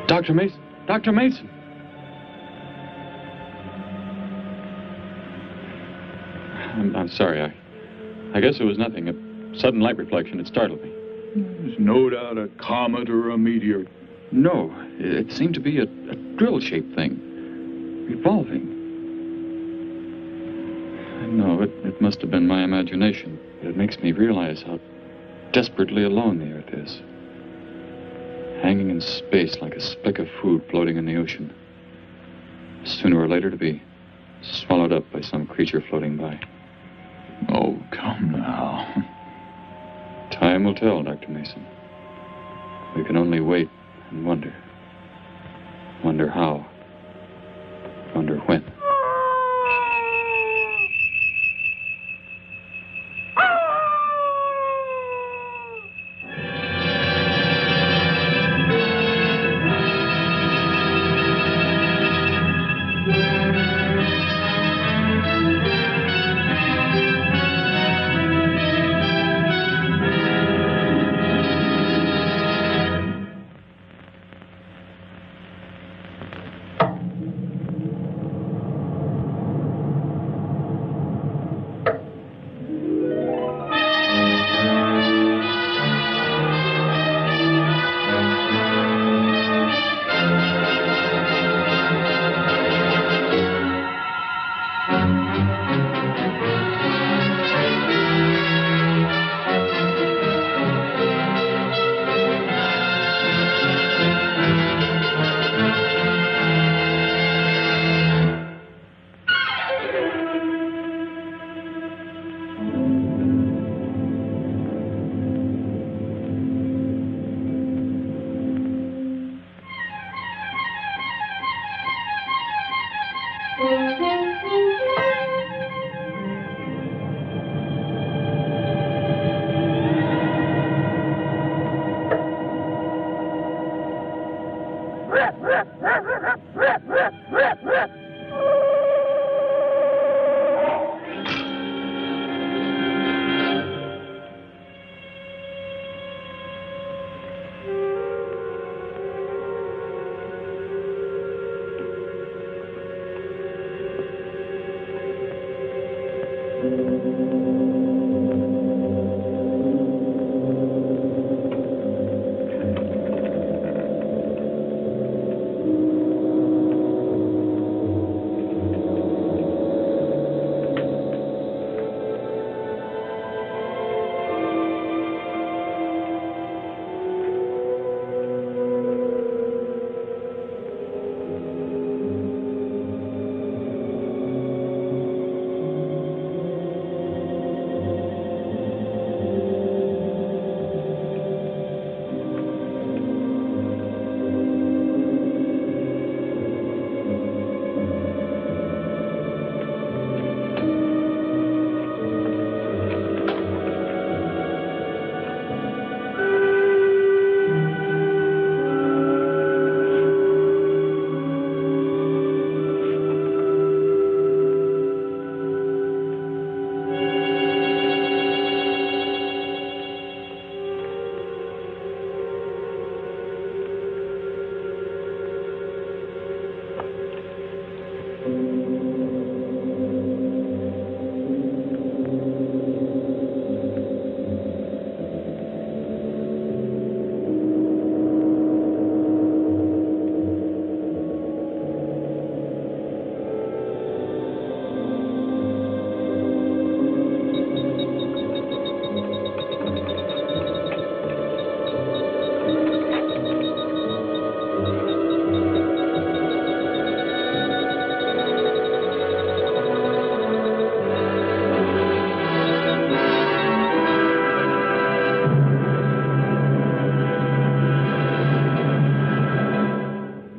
Dr. Mason! Dr. Mason! I'm sorry. I guess it was nothing. A sudden light reflection. It startled me. There's no doubt a comet or a meteor. No, it seemed to be a drill-shaped thing, revolving. No, it must have been my imagination, but it makes me realize how desperately alone the Earth is. Hanging in space like a speck of food floating in the ocean. Sooner or later to be swallowed up by some creature floating by. Oh, come now. Time will tell, Dr. Mason. We can only wait and wonder. Wonder how. Wonder when.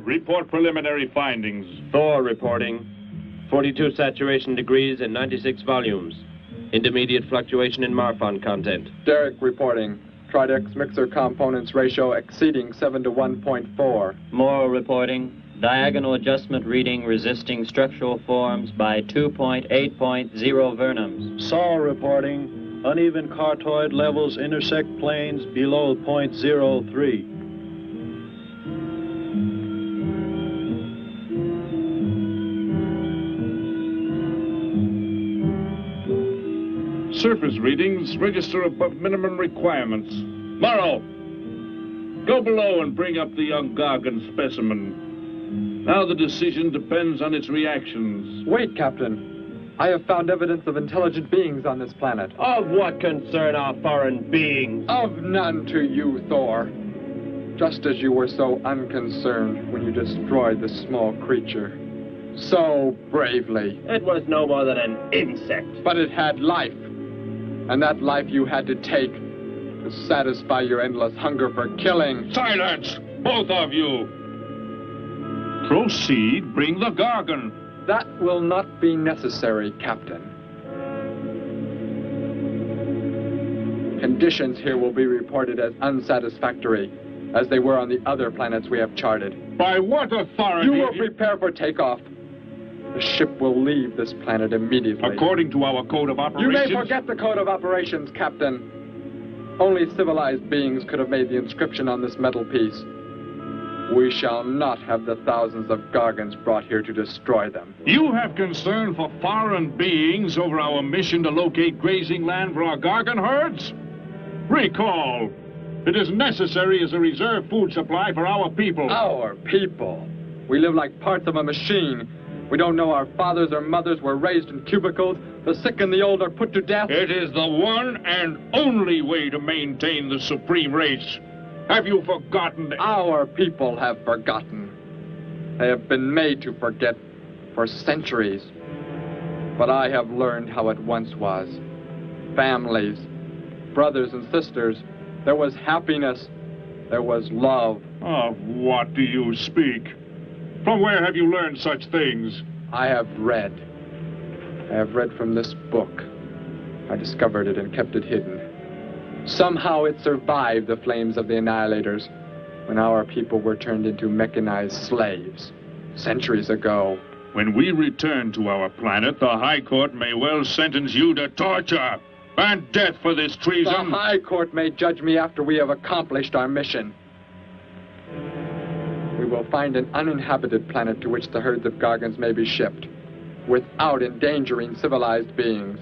Report preliminary findings. Thor reporting. 42 saturation degrees and 96 volumes. Intermediate fluctuation in Marfan content. Derek reporting. Tridex mixer components ratio exceeding 7 to 1.4. Morrow reporting. Diagonal adjustment reading resisting structural forms by 2.8.0 Vernums. Saul reporting. Uneven cartoid levels intersect planes below .03. Surface readings register above minimum requirements. Morrow, go below and bring up the young Gargan specimen. Now the decision depends on its reactions. Wait, Captain. I have found evidence of intelligent beings on this planet. Of what concern are foreign beings? Of none to you, Thor. Just as you were so unconcerned when you destroyed the small creature. So bravely. It was no more than an insect. But it had life. And that life you had to take to satisfy your endless hunger for killing. Silence, both of you! Proceed, bring the Gargan. That will not be necessary, Captain. Conditions here will be reported as unsatisfactory, as they were on the other planets we have charted. By what authority? You will prepare for takeoff. The ship will leave this planet immediately. According to our code of operations... You may forget the code of operations, Captain. Only civilized beings could have made the inscription on this metal piece. We shall not have the thousands of Gargans brought here to destroy them. You have concern for foreign beings over our mission to locate grazing land for our Gargan herds? Recall, it is necessary as a reserve food supply for our people. Our people? We live like parts of a machine. We don't know our fathers or mothers were raised in cubicles. The sick and the old are put to death. It is the one and only way to maintain the supreme race. Have you forgotten? Our people have forgotten. They have been made to forget for centuries. But I have learned how it once was. Families, brothers and sisters. There was happiness. There was love. Of what do you speak? From where have you learned such things? I have read. I have read from this book. I discovered it and kept it hidden. Somehow it survived the flames of the Annihilators when our people were turned into mechanized slaves centuries ago. When we return to our planet, the High Court may well sentence you to torture and death for this treason. The High Court may judge me after we have accomplished our mission. We will find an uninhabited planet to which the herds of Gargans may be shipped, without endangering civilized beings.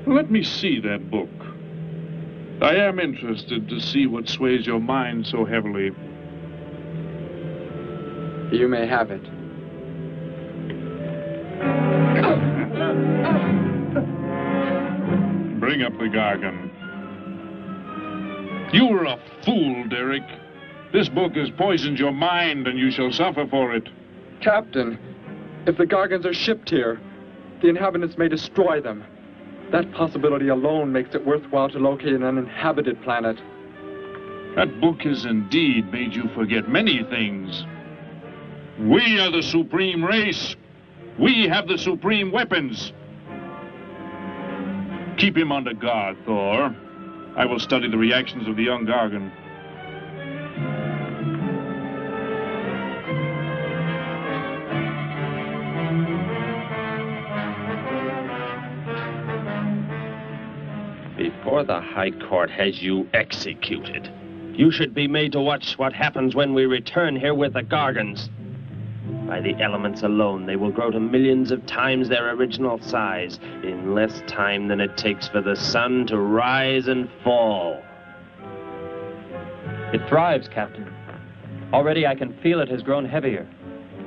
Let me see that book. I am interested to see what sways your mind so heavily. You may have it. Bring up the Gargan. You were a fool, Derek. This book has poisoned your mind, and you shall suffer for it. Captain, if the Gargans are shipped here, the inhabitants may destroy them. That possibility alone makes it worthwhile to locate an uninhabited planet. That book has indeed made you forget many things. We are the supreme race. We have the supreme weapons. Keep him under guard, Thor. I will study the reactions of the young Gargan. Before the High Court has you executed, you should be made to watch what happens when we return here with the Gargans. By the elements alone, they will grow to millions of times their original size in less time than it takes for the sun to rise and fall. It thrives, Captain. Already I can feel it has grown heavier.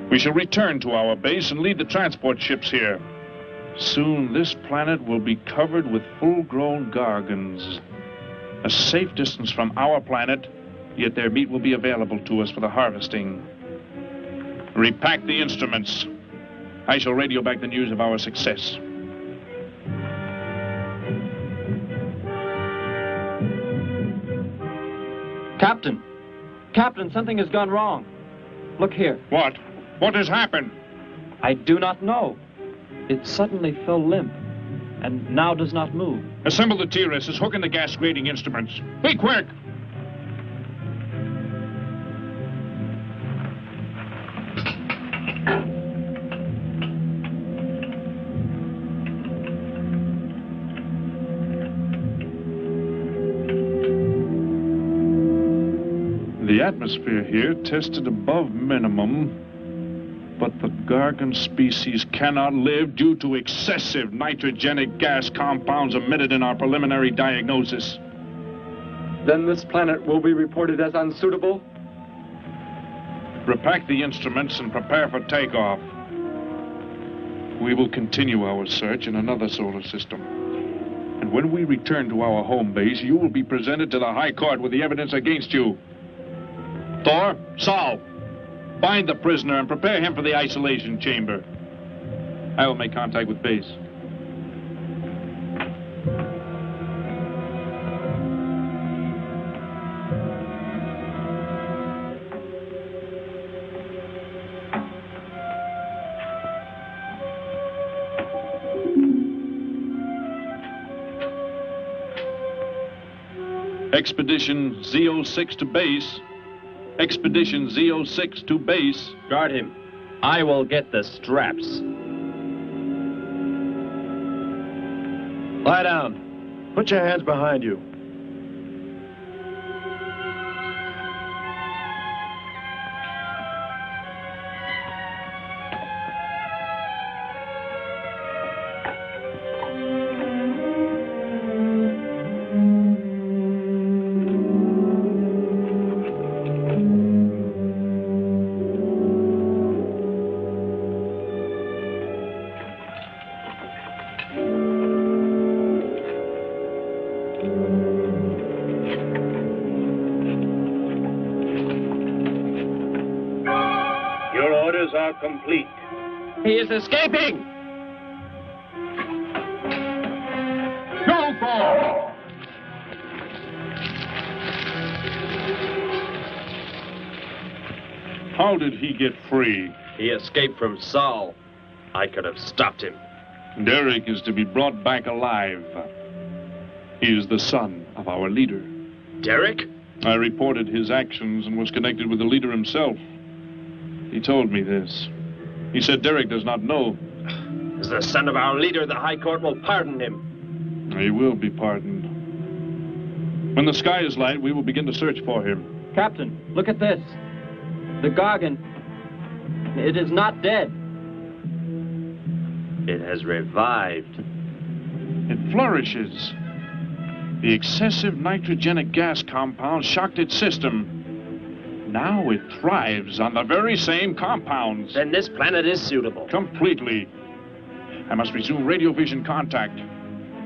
We shall return to our base and lead the transport ships here. Soon this planet will be covered with full-grown Gargans. A safe distance from our planet, yet their meat will be available to us for the harvesting. Repack the instruments. I shall radio back the news of our success. Captain! Captain, something has gone wrong. Look here. What? What has happened? I do not know. It suddenly fell limp, and now does not move. Assemble the TRSs, hook in the gas grading instruments. Be quick! The atmosphere here tested above minimum. But the Gargan species cannot live due to excessive nitrogenic gas compounds emitted in our preliminary diagnosis. Then this planet will be reported as unsuitable? Repack the instruments and prepare for takeoff. We will continue our search in another solar system. And when we return to our home base, you will be presented to the High Court with the evidence against you. Thor, Saul, find the prisoner and prepare him for the isolation chamber. I will make contact with base. Expedition Z06 to base. Expedition Z06 to base. Guard him. I will get the straps. Lie down. Put your hands behind you. Are complete. He is escaping! Go, Thor! How did he get free? He escaped from Saul. I could have stopped him. Derek is to be brought back alive. He is the son of our leader. Derek? I reported his actions and was connected with the leader himself. He told me this. He said Derek does not know. As the son of our leader, the High Court will pardon him. He will be pardoned. When the sky is light, we will begin to search for him. Captain, look at this. The Gargan. It is not dead. It has revived. It flourishes. The excessive nitrogenic gas compound shocked its system. Now it thrives on the very same compounds. Then this planet is suitable. Completely. I must resume radio vision contact.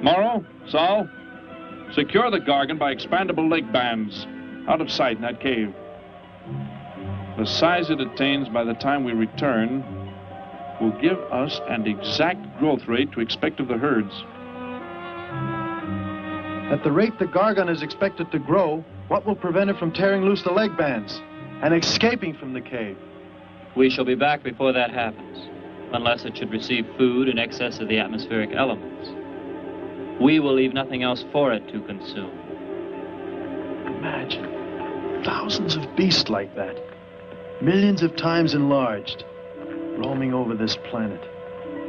Morrow, Saul, secure the Gargan by expandable leg bands. Out of sight in that cave. The size it attains by the time we return will give us an exact growth rate to expect of the herds. At the rate the Gargan is expected to grow, what will prevent it from tearing loose the leg bands and escaping from the cave? We shall be back before that happens, unless it should receive food in excess of the atmospheric elements. We will leave nothing else for it to consume. Imagine thousands of beasts like that, millions of times enlarged, roaming over this planet.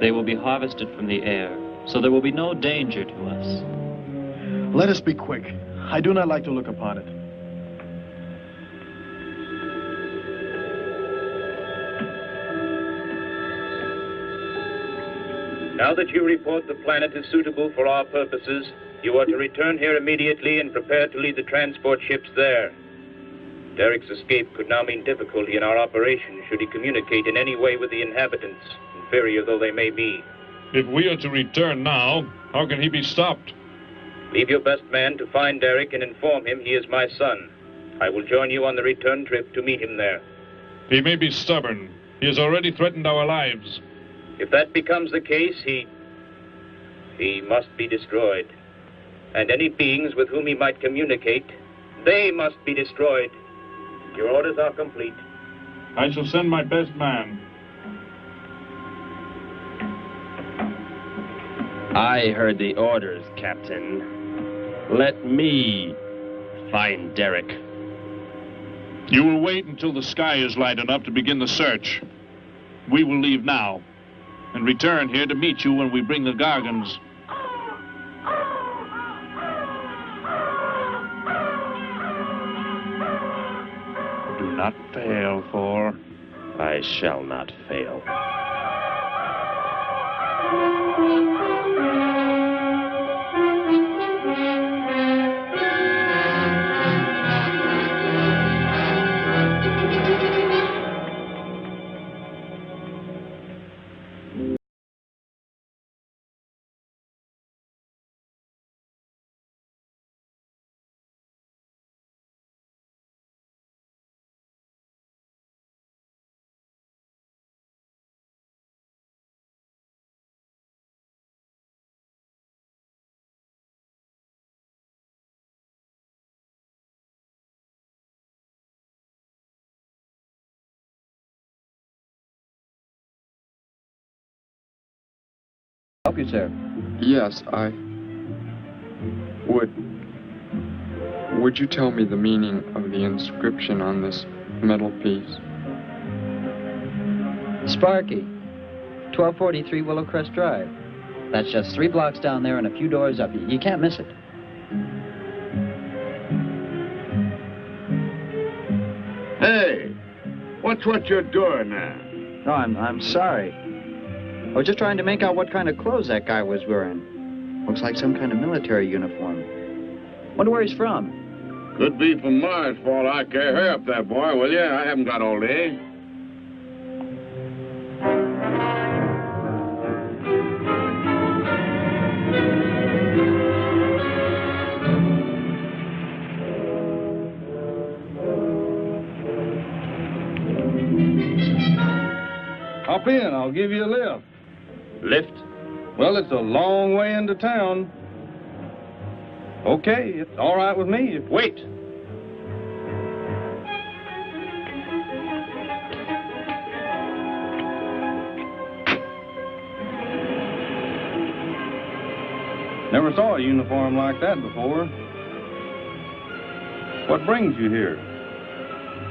They will be harvested from the air, so there will be no danger to us. Let us be quick. I do not like to look upon it. Now that you report the planet is suitable for our purposes, you are to return here immediately and prepare to lead the transport ships there. Derek's escape could now mean difficulty in our operation should he communicate in any way with the inhabitants, inferior though they may be. If we are to return now, how can he be stopped? Leave your best man to find Derek and inform him he is my son. I will join you on the return trip to meet him there. He may be stubborn. He has already threatened our lives. If that becomes the case, he must be destroyed. And any beings with whom he might communicate, they must be destroyed. Your orders are complete. I shall send my best man. I heard the orders, Captain. Let me find Derek. You will wait until the sky is light enough to begin the search. We will leave now and return here to meet you when we bring the Gargans. Do not fail, Thor. I shall not fail. Help you, sir. Yes, Would you tell me the meaning of the inscription on this metal piece? Sparky, 1243 Willowcrest Drive. That's just 3 blocks down there and a few doors up. You can't miss it. Hey, what's what you're doing there? No, I'm sorry. I was just trying to make out what kind of clothes that guy was wearing. Looks like some kind of military uniform. Wonder where he's from. Could be from Mars, for all I care. Hurry up there, boy, will you? I haven't got all day. Hop in, I'll give you a lift. Lift? Well, it's a long way into town. Okay, it's all right with me. Wait! Never saw a uniform like that before. What brings you here?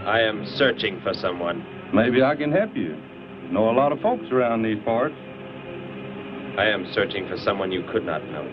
I am searching for someone. Maybe I can help you. Know a lot of folks around these parts. I am searching for someone you could not know.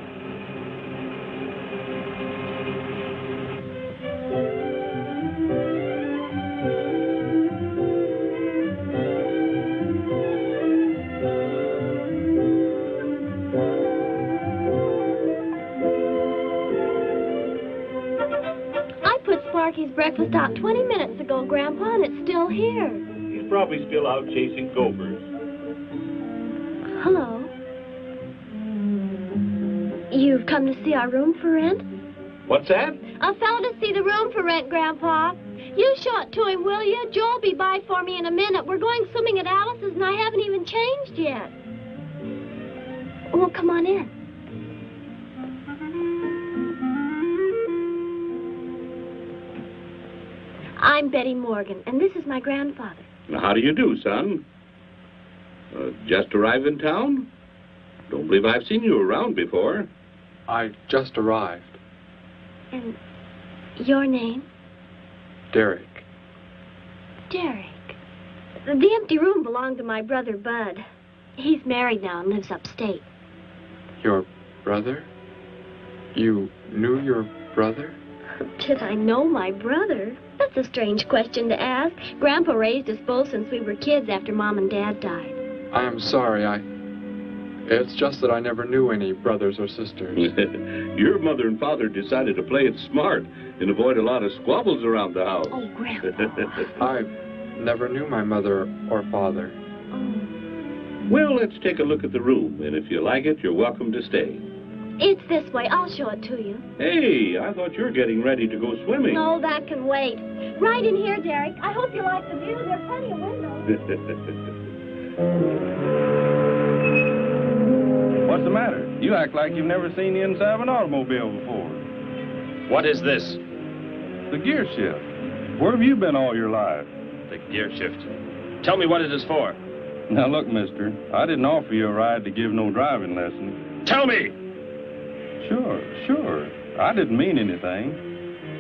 Sparky's breakfast out 20 minutes ago, Grandpa, and it's still here. He's probably still out chasing gophers. Hello. You've come to see our room for rent? What's that? A fellow to see the room for rent, Grandpa. You show it to him, will you? Joe'll be by for me in a minute. We're going swimming at Alice's, and I haven't even changed yet. Well, come on in. I'm Betty Morgan, and this is my grandfather. How do you do, son? Just arrived in town? Don't believe I've seen you around before. I just arrived. And your name? Derek. Derek. The empty room belonged to my brother, Bud. He's married now and lives upstate. Your brother? You knew your brother? Did I know my brother? That's a strange question to ask. Grandpa raised us both since we were kids after Mom and Dad died. I am sorry, It's just that I never knew any brothers or sisters. Your mother and father decided to play it smart and avoid a lot of squabbles around the house. Oh, Grandpa. I never knew my mother or father. Oh. Well, let's take a look at the room, and if you like it, you're welcome to stay. It's this way. I'll show it to you. Hey, I thought you were getting ready to go swimming. No, that can wait. Right in here, Derek. I hope you like the view. There are plenty of windows. What's the matter? You act like you've never seen the inside of an automobile before. What is this? The gear shift. Where have you been all your life? The gear shift. Tell me what it is for. Now, look, mister, I didn't offer you a ride to give no driving lesson. Tell me! Sure. I didn't mean anything.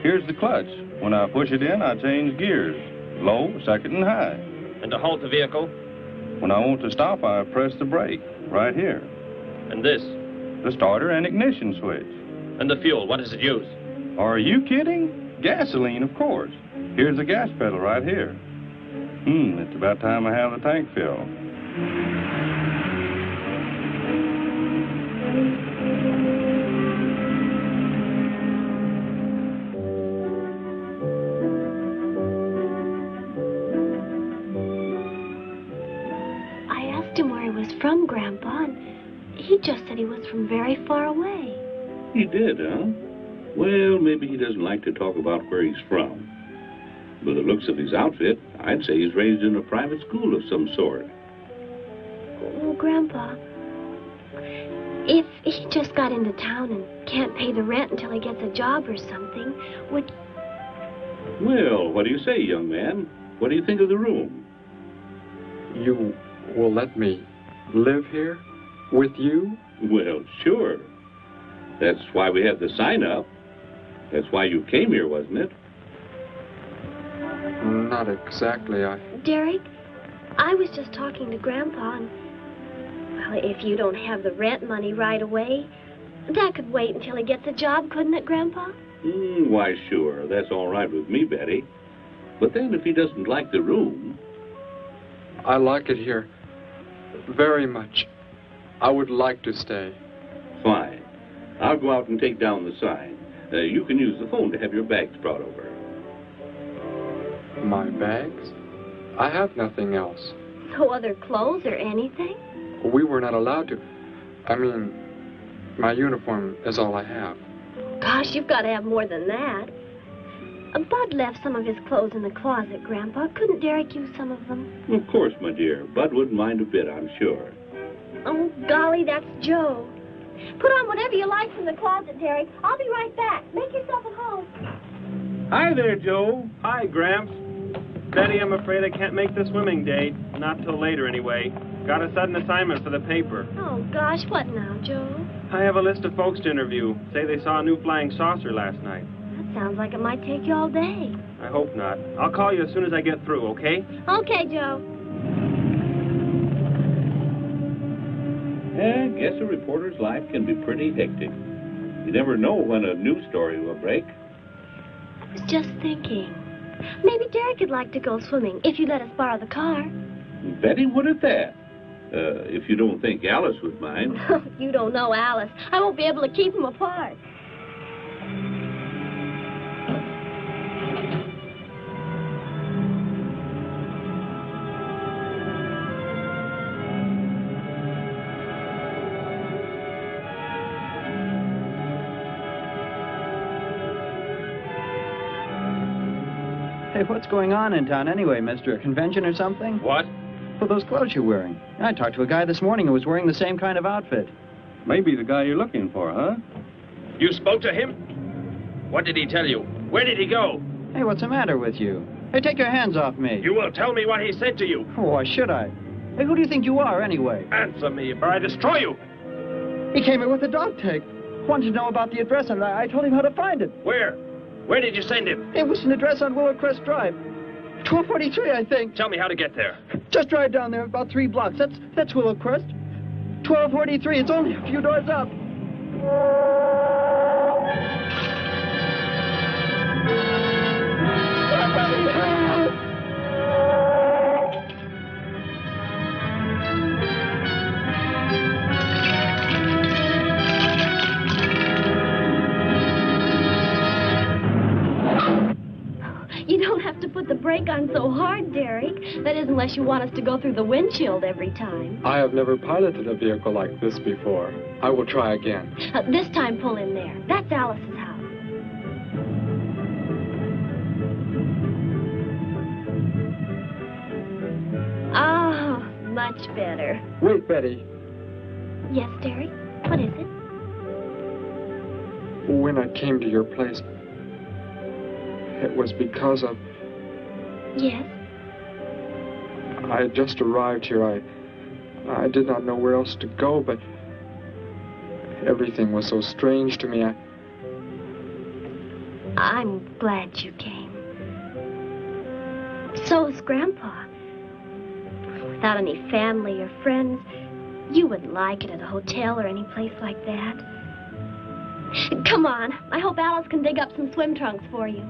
Here's the clutch. When I push it in, I change gears. Low, second, and high. And to halt the vehicle? When I want to stop, I press the brake, right here. And this? The starter and ignition switch. And the fuel, what does it use? Are you kidding? Gasoline, of course. Here's the gas pedal right here. It's about time I have the tank filled. I asked him where he was from, Grandpa, and he just said he was from very far away. He did, huh? Well, maybe he doesn't like to talk about where he's from. By the looks of his outfit, I'd say he's raised in a private school of some sort. Well, Grandpa, if he just got into town and can't pay the rent until he gets a job or something, would... Well, what do you say, young man? What do you think of the room? You will let me live here with you? Well, sure. That's why we had the sign up. That's why you came here, wasn't it? Not exactly. Derek, I was just talking to Grandpa, and... Well, if you don't have the rent money right away, that could wait until he gets a job, couldn't it, Grandpa? Why, sure. That's all right with me, Betty. But then if he doesn't like the room... I like it here very much. I would like to stay. Fine. I'll go out and take down the sign. You can use the phone to have your bags brought over. My bags? I have nothing else. No other clothes or anything? We were not allowed to. I mean, my uniform is all I have. Gosh, you've got to have more than that. Bud left some of his clothes in the closet, Grandpa. Couldn't Derek use some of them? Of course, my dear. Bud wouldn't mind a bit, I'm sure. Oh, golly, that's Joe. Put on whatever you like from the closet, Derek. I'll be right back. Make yourself at home. Hi there, Joe. Hi, Gramps. Betty, I'm afraid I can't make the swimming date. Not till later, anyway. Got a sudden assignment for the paper. Oh, gosh, what now, Joe? I have a list of folks to interview. Say they saw a new flying saucer last night. That sounds like it might take you all day. I hope not. I'll call you as soon as I get through, okay? Okay, Joe. I guess a reporter's life can be pretty hectic. You never know when a news story will break. I was just thinking. Maybe Derek would like to go swimming if you let us borrow the car. Betty would at that. If you don't think Alice would mind. You don't know Alice. I won't be able to keep them apart. Hey, what's going on in town anyway, mister? A convention or something? What? Well, those clothes you're wearing. I talked to a guy this morning who was wearing the same kind of outfit. Maybe the guy you're looking for, huh? You spoke to him? What did he tell you? Where did he go? Hey, what's the matter with you? Hey, take your hands off me. You will tell me what he said to you. Oh, why should I? Hey, who do you think you are, anyway? Answer me, or I destroy you. He came here with a dog tag. Wanted to know about the address, and I told him how to find it. Where? Where did you send him? It was an address on Willow Crest Drive. 1243, I think. Tell me how to get there. Just drive down there about 3 blocks. That's Willow Crest. 1243. It's only a few doors up. You don't have to put the brake on so hard, Derek. That is, unless you want us to go through the windshield every time. I have never piloted a vehicle like this before. I will try again. This time, pull in there. That's Alice's house. Oh, much better. Wait, Betty. Yes, Derek? What is it? When I came to your place, it was because of... Yes? I had just arrived here. I did not know where else to go, but everything was so strange to me. I'm glad you came. So is Grandpa. Without any family or friends, you wouldn't like it at a hotel or any place like that. Come on. I hope Alice can dig up some swim trunks for you.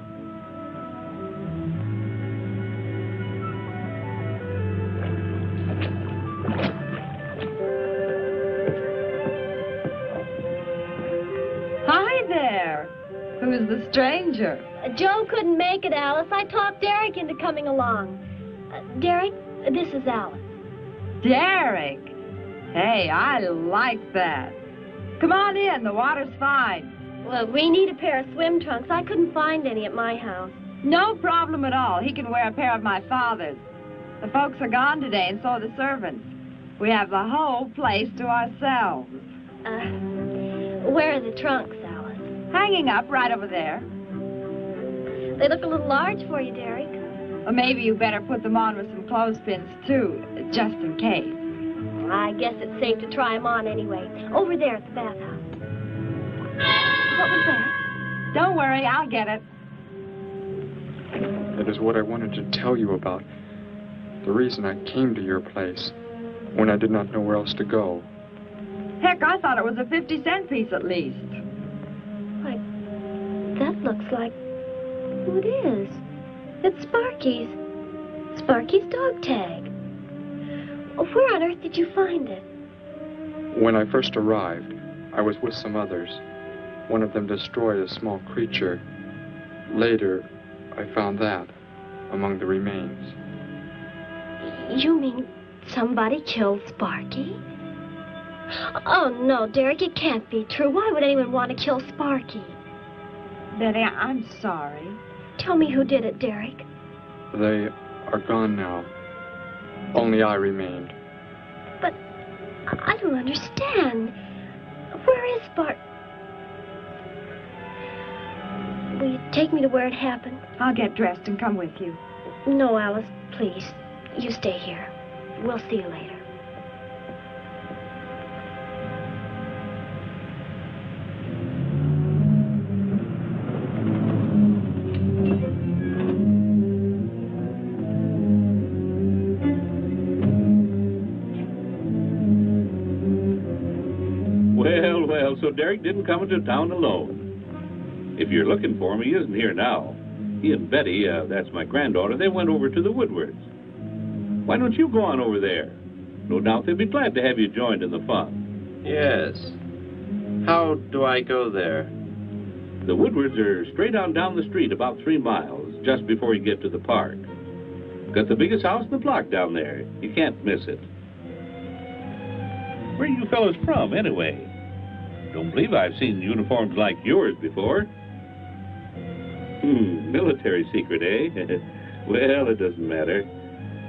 stranger. Joe couldn't make it, Alice. I talked Derek into coming along. Derek, this is Alice. Derek. Hey, I like that. Come on in. The water's fine. Well, we need a pair of swim trunks. I couldn't find any at my house. No problem at all. He can wear a pair of my father's. The folks are gone today, and so are the servants. We have the whole place to ourselves. Where are the trunks, Alice? Hanging up right over there. They look a little large for you, Derek. Well, maybe you better put them on with some clothespins, too, just in case. I guess it's safe to try them on anyway. Over there at the bathhouse. What was that? Don't worry, I'll get it. That is what I wanted to tell you about. The reason I came to your place when I did not know where else to go. Heck, I thought it was a 50-cent piece at least. Why, that looks like... Who it is? It's Sparky's. Sparky's dog tag. Where on earth did you find it? When I first arrived, I was with some others. One of them destroyed a small creature. Later, I found that among the remains. You mean somebody killed Sparky? Oh, no, Derek, it can't be true. Why would anyone want to kill Sparky? Betty, I'm sorry. Tell me who did it, Derek. They are gone now. Only I remained. But I don't understand. Where is Sparky? Will you take me to where it happened? I'll get dressed and come with you. No, Alice, please. You stay here. We'll see you later. Well, so Derek didn't come into town alone. If you're looking for him, he isn't here now. He and Betty, that's my granddaughter, they went over to the Woodwards. Why don't you go on over there? No doubt they'd be glad to have you joined in the fun. Yes. How do I go there? The Woodwards are straight on down the street about 3 miles, just before you get to the park. Got the biggest house in the block down there. You can't miss it. Where are you fellas from, anyway? Don't believe I've seen uniforms like yours before. Military secret, eh? Well, it doesn't matter.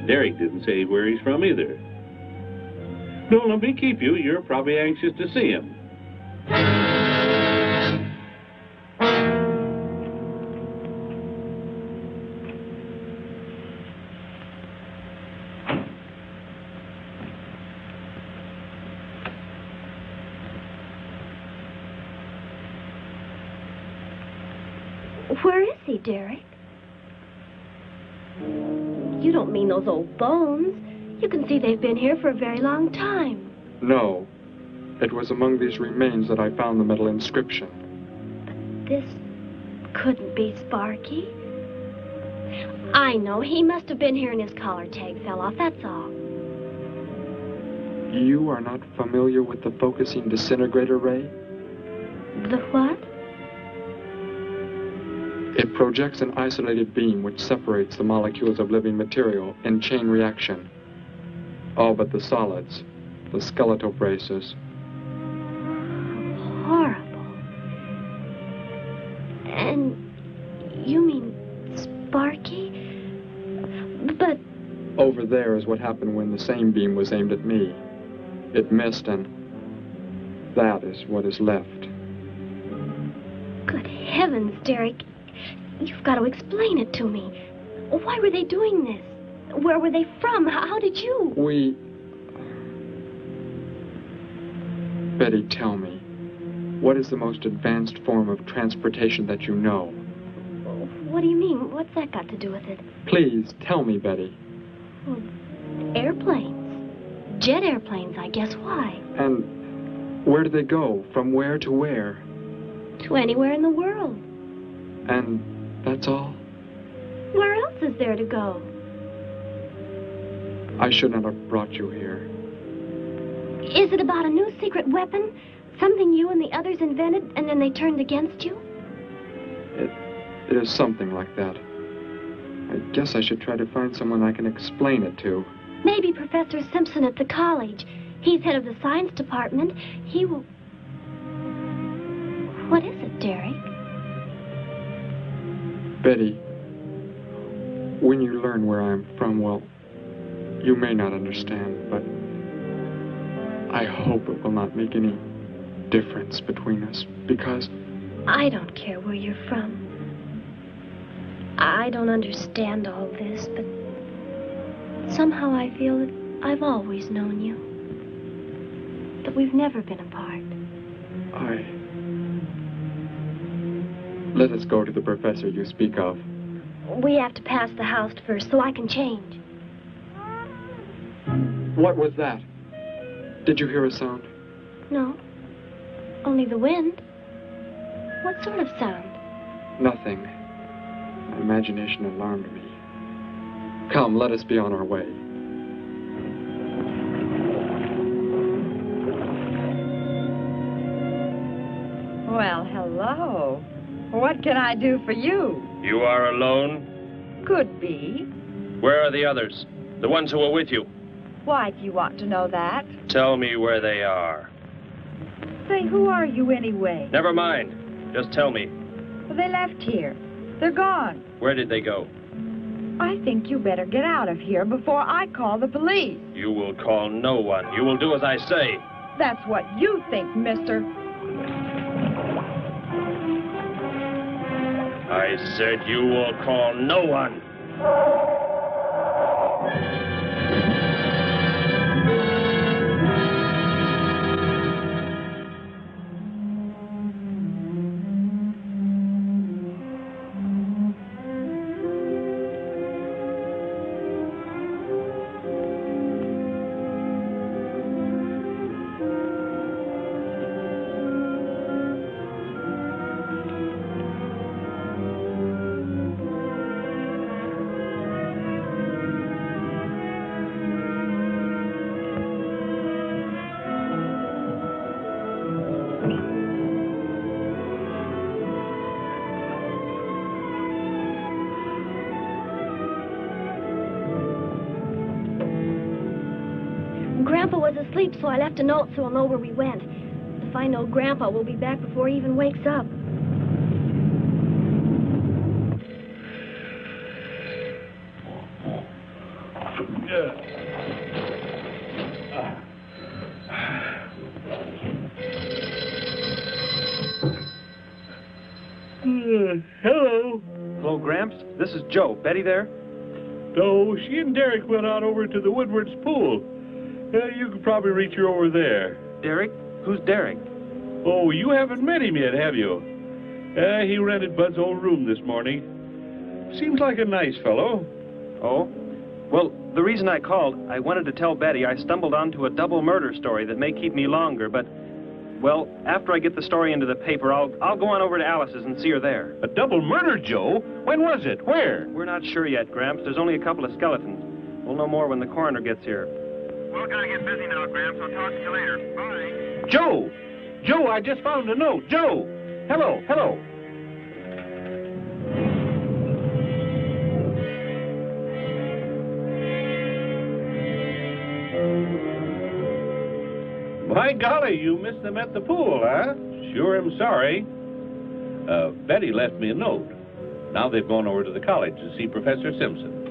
Derek didn't say where he's from either. Don't let me keep you. You're probably anxious to see him. Where is he, Derek? You don't mean those old bones. You can see they've been here for a very long time. No. It was among these remains that I found the metal inscription. But this couldn't be Sparky. I know. He must have been here and his collar tag fell off, that's all. You are not familiar with the focusing disintegrator ray? The what? It projects an isolated beam which separates the molecules of living material in chain reaction. All but the solids, the skeletal braces. Horrible. And you mean Sparky? But... Over there is what happened when the same beam was aimed at me. It missed, and that is what is left. Good heavens, Derek. You've got to explain it to me. Why were they doing this? Where were they from? How did you... Betty, tell me. What is the most advanced form of transportation that you know? What do you mean? What's that got to do with it? Please, tell me, Betty. Well, airplanes. Jet airplanes, I guess. Why? And where do they go? From where to where? To anywhere in the world. And that's all? Where else is there to go? I should not have brought you here. Is it about a new secret weapon? Something you and the others invented and then they turned against you? It It is something like that. I guess I should try to find someone I can explain it to. Maybe Professor Simpson at the college. He's head of the science department. He will... What is it, Derek? Betty, when you learn where I'm from, well, you may not understand, but I hope it will not make any difference between us, because... I don't care where you're from. I don't understand all this, but somehow I feel that I've always known you. That we've never been apart. Let us go to the professor you speak of. We have to pass the house first so I can change. What was that? Did you hear a sound? No. Only the wind. What sort of sound? Nothing. My imagination alarmed me. Come, let us be on our way. Well, hello. What can I do for you? You are alone? Could be. Where are the others? The ones who were with you? Why do you want to know that? Tell me where they are. Say, who are you anyway? Never mind. Just tell me. Well, they left here. They're gone. Where did they go? I think you better get out of here before I call the police. You will call no one. You will do as I say. That's what you think, mister. I said you will call no one. Grandpa was asleep, so I left a note so he'll know where we went. If I know Grandpa will be back before he even wakes up. Hello. Hello, Gramps. This is Joe. Betty there? No, she and Derek went out over to the Woodward's pool. You could probably reach her over there. Derek? Who's Derek? Oh, you haven't met him yet, have you? He rented Bud's old room this morning. Seems like a nice fellow. Oh? Well, the reason I called, I wanted to tell Betty I stumbled onto a double murder story that may keep me longer, but, well, after I get the story into the paper, I'll go on over to Alice's and see her there. A double murder, Joe? When was it? Where? We're not sure yet, Gramps. There's only a couple of skeletons. We'll know more when the coroner gets here. Well, gotta get busy now, Gramps. I'll talk to you later. Bye. Joe! Joe, I just found a note. Joe! Hello, hello. By golly, you missed them at the pool, huh? Sure am sorry. Betty left me a note. Now they've gone over to the college to see Professor Simpson.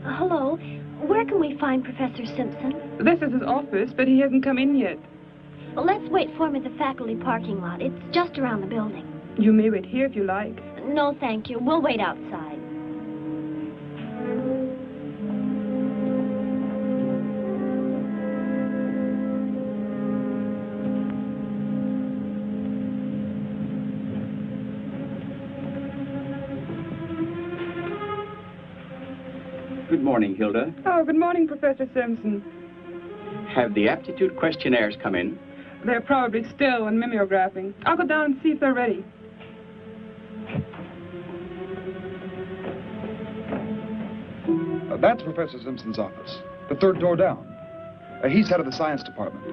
Hello. Where can we find Professor Simpson? This is his office, but he hasn't come in yet. Well, let's wait for him at the faculty parking lot. It's just around the building. You may wait here if you like. No, thank you. We'll wait outside. Good morning, Hilda. Oh, good morning, Professor Simpson. Have the aptitude questionnaires come in? They're probably still in mimeographing. I'll go down and see if they're ready. That's Professor Simpson's office. The third door down. He's head of the science department.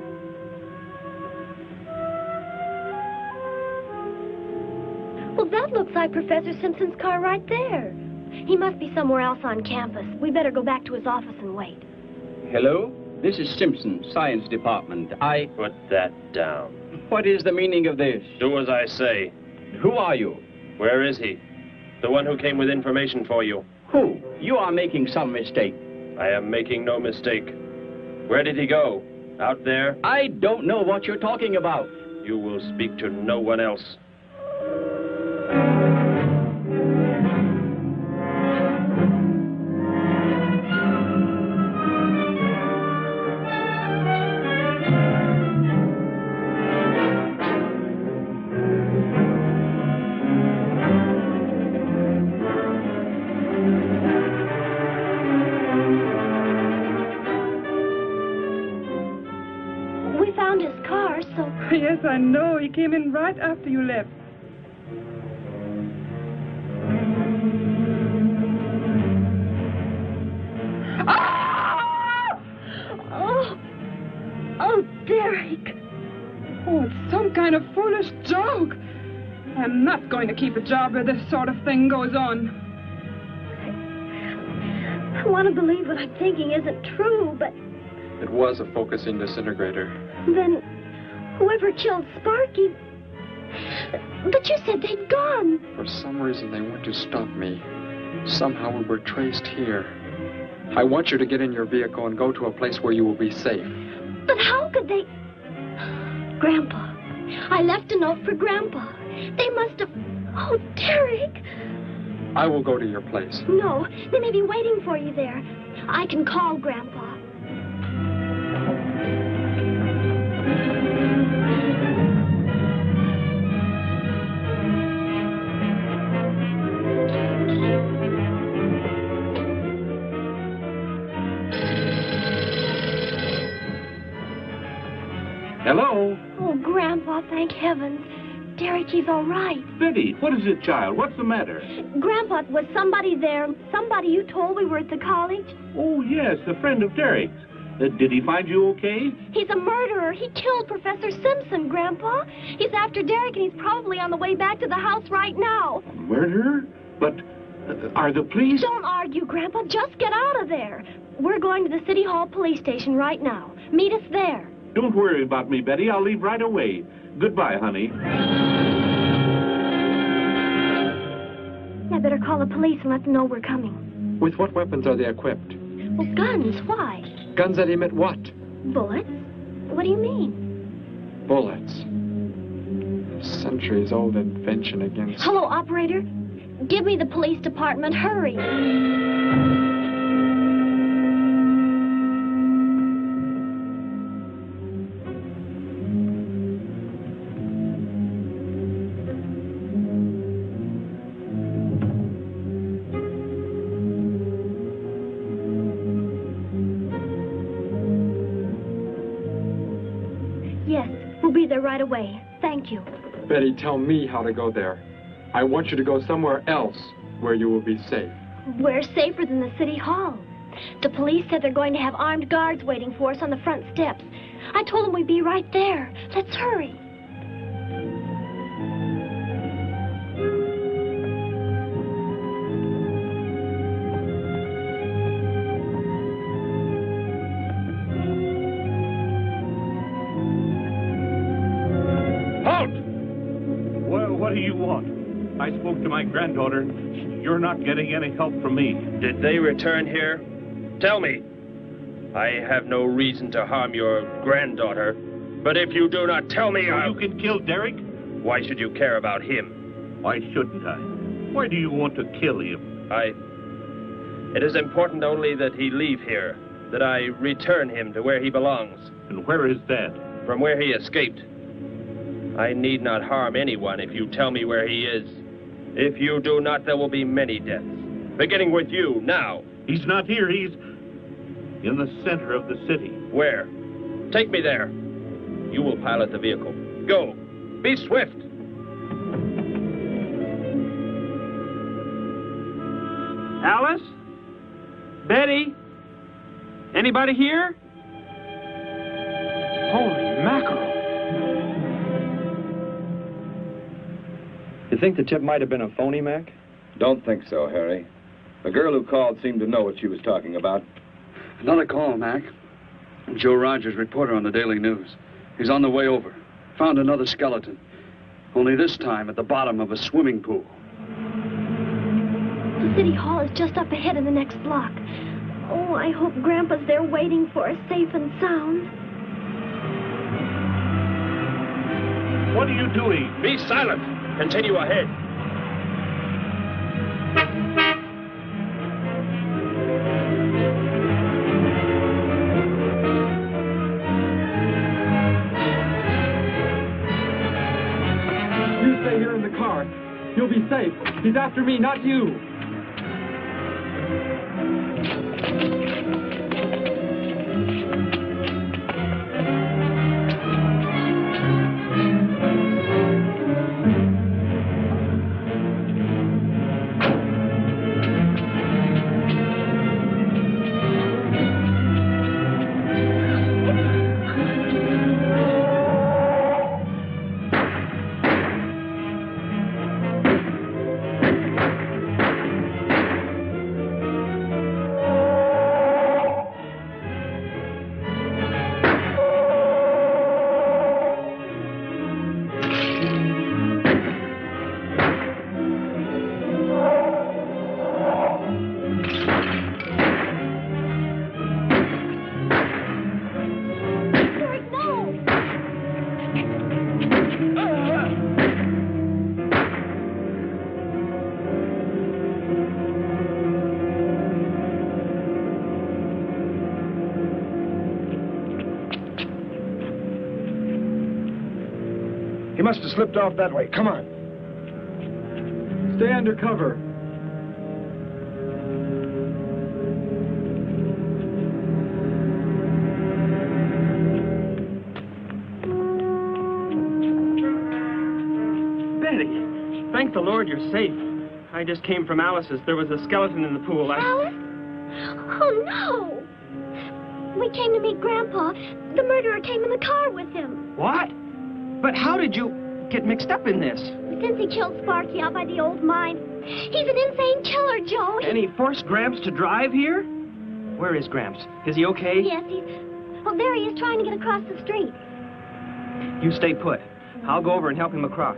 Well, that looks like Professor Simpson's car right there. He must be somewhere else on campus. We better go back to his office and wait. Hello? This is Simpson, science department. Put that down. What is the meaning of this? Do as I say. Who are you? Where is he? The one who came with information for you. Who? You are making some mistake. I am making no mistake. Where did he go? Out there? I don't know what you're talking about. You will speak to no one else. Yes, I know. He came in right after you left. Ah! Oh, Derek. Oh, it's some kind of foolish joke. I'm not going to keep a job where this sort of thing goes on. I want to believe what I'm thinking isn't true, but... It was a focusing disintegrator. Then... whoever killed Sparky... But you said they'd gone. For some reason, they want to stop me. Somehow we were traced here. I want you to get in your vehicle and go to a place where you will be safe. But how could they... Grandpa. I left a note for Grandpa. They must have... Oh, Derek. I will go to your place. No, they may be waiting for you there. I can call Grandpa. Hello? Oh, Grandpa, thank heavens. Derek, he's all right. Betty, what is it, child? What's the matter? Grandpa, was somebody there? Somebody you told we were at the college? Oh, yes, a friend of Derek's. Did he find you okay? He's a murderer. He killed Professor Simpson, Grandpa. He's after Derek, and he's probably on the way back to the house right now. A murderer? But are the police... Don't argue, Grandpa. Just get out of there. We're going to the City Hall police station right now. Meet us there. Don't worry about me, Betty. I'll leave right away. Goodbye, honey. I better call the police and let them know we're coming. With what weapons are they equipped? Well, guns. Why? Guns that emit what? Bullets? What do you mean? Bullets. A centuries-old invention against... Hello, operator. Give me the police department. Hurry. Right away. Thank you. Betty, tell me how to go there. I want you to go somewhere else where you will be safe. We're safer than the City Hall. The police said they're going to have armed guards waiting for us on the front steps. I told them we'd be right there. Let's hurry. What do you want? I spoke to my granddaughter. You're not getting any help from me. Did they return here? Tell me. I have no reason to harm your granddaughter, but if you do not tell me, You can kill Derek? Why should you care about him? Why shouldn't I? Why do you want to kill him? It is important only that he leave here, that I return him to where he belongs. And where is that? From where he escaped. I need not harm anyone if you tell me where he is. If you do not, there will be many deaths. Beginning with you, now. He's not here. He's in the center of the city. Where? Take me there. You will pilot the vehicle. Go. Be swift. Alice? Betty? Anybody here? Holy mackerel. You think the tip might have been a phony, Mac? Don't think so, Harry. The girl who called seemed to know what she was talking about. Another call, Mac. Joe Rogers, reporter on the Daily News. He's on the way over. Found another skeleton. Only this time at the bottom of a swimming pool. The city hall is just up ahead in the next block. Oh, I hope Grandpa's there waiting for us safe and sound. What are you doing? Be silent. Continue ahead. You stay here in the car. You'll be safe. He's after me, not you. He must have slipped off that way. Come on. Stay under cover. Betty, thank the Lord you're safe. I just came from Alice's. There was a skeleton in the pool. Alice? Oh, no. We came to meet Grandpa. The murderer came in the car with him. What? But how did you get mixed up in this? Since he killed Sparky out by the old mine. He's an insane killer, Joe. And he forced Gramps to drive here? Where is Gramps? Is he okay? Yes, he's... Well, there he is trying to get across the street. You stay put. I'll go over and help him across.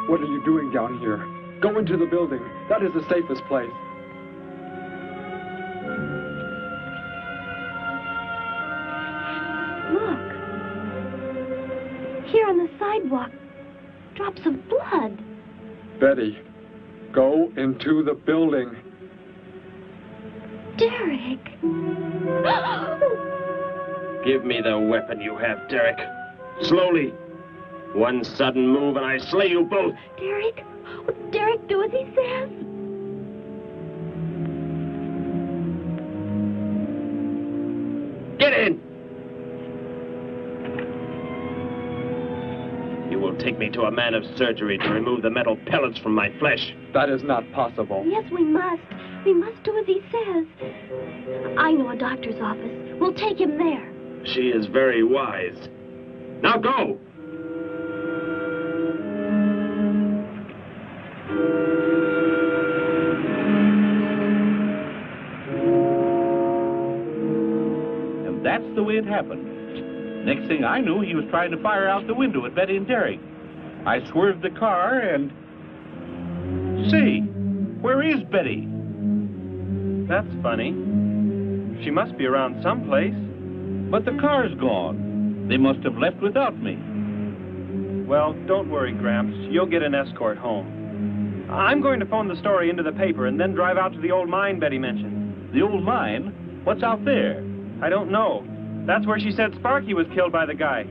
What are you doing down here? Go into the building. That is the safest place. Look. Here on the sidewalk. Drops of blood. Betty, go into the building. Derek. Give me the weapon you have, Derek. Slowly. One sudden move and I slay you both. Derek? Will Derek do as he says? Get in! You will take me to a man of surgery to remove the metal pellets from my flesh. That is not possible. Yes, we must. We must do as he says. I know a doctor's office. We'll take him there. She is very wise. Now go! And that's the way it happened. Next thing I knew, he was trying to fire out the window at Betty and Derek. I swerved the car and... Say, where is Betty? That's funny. She must be around someplace. But the car's gone. They must have left without me. Well, don't worry, Gramps. You'll get an escort home. I'm going to phone the story into the paper and then drive out to the old mine Betty mentioned. The old mine? What's out there? I don't know. That's where she said Sparky was killed by the guy.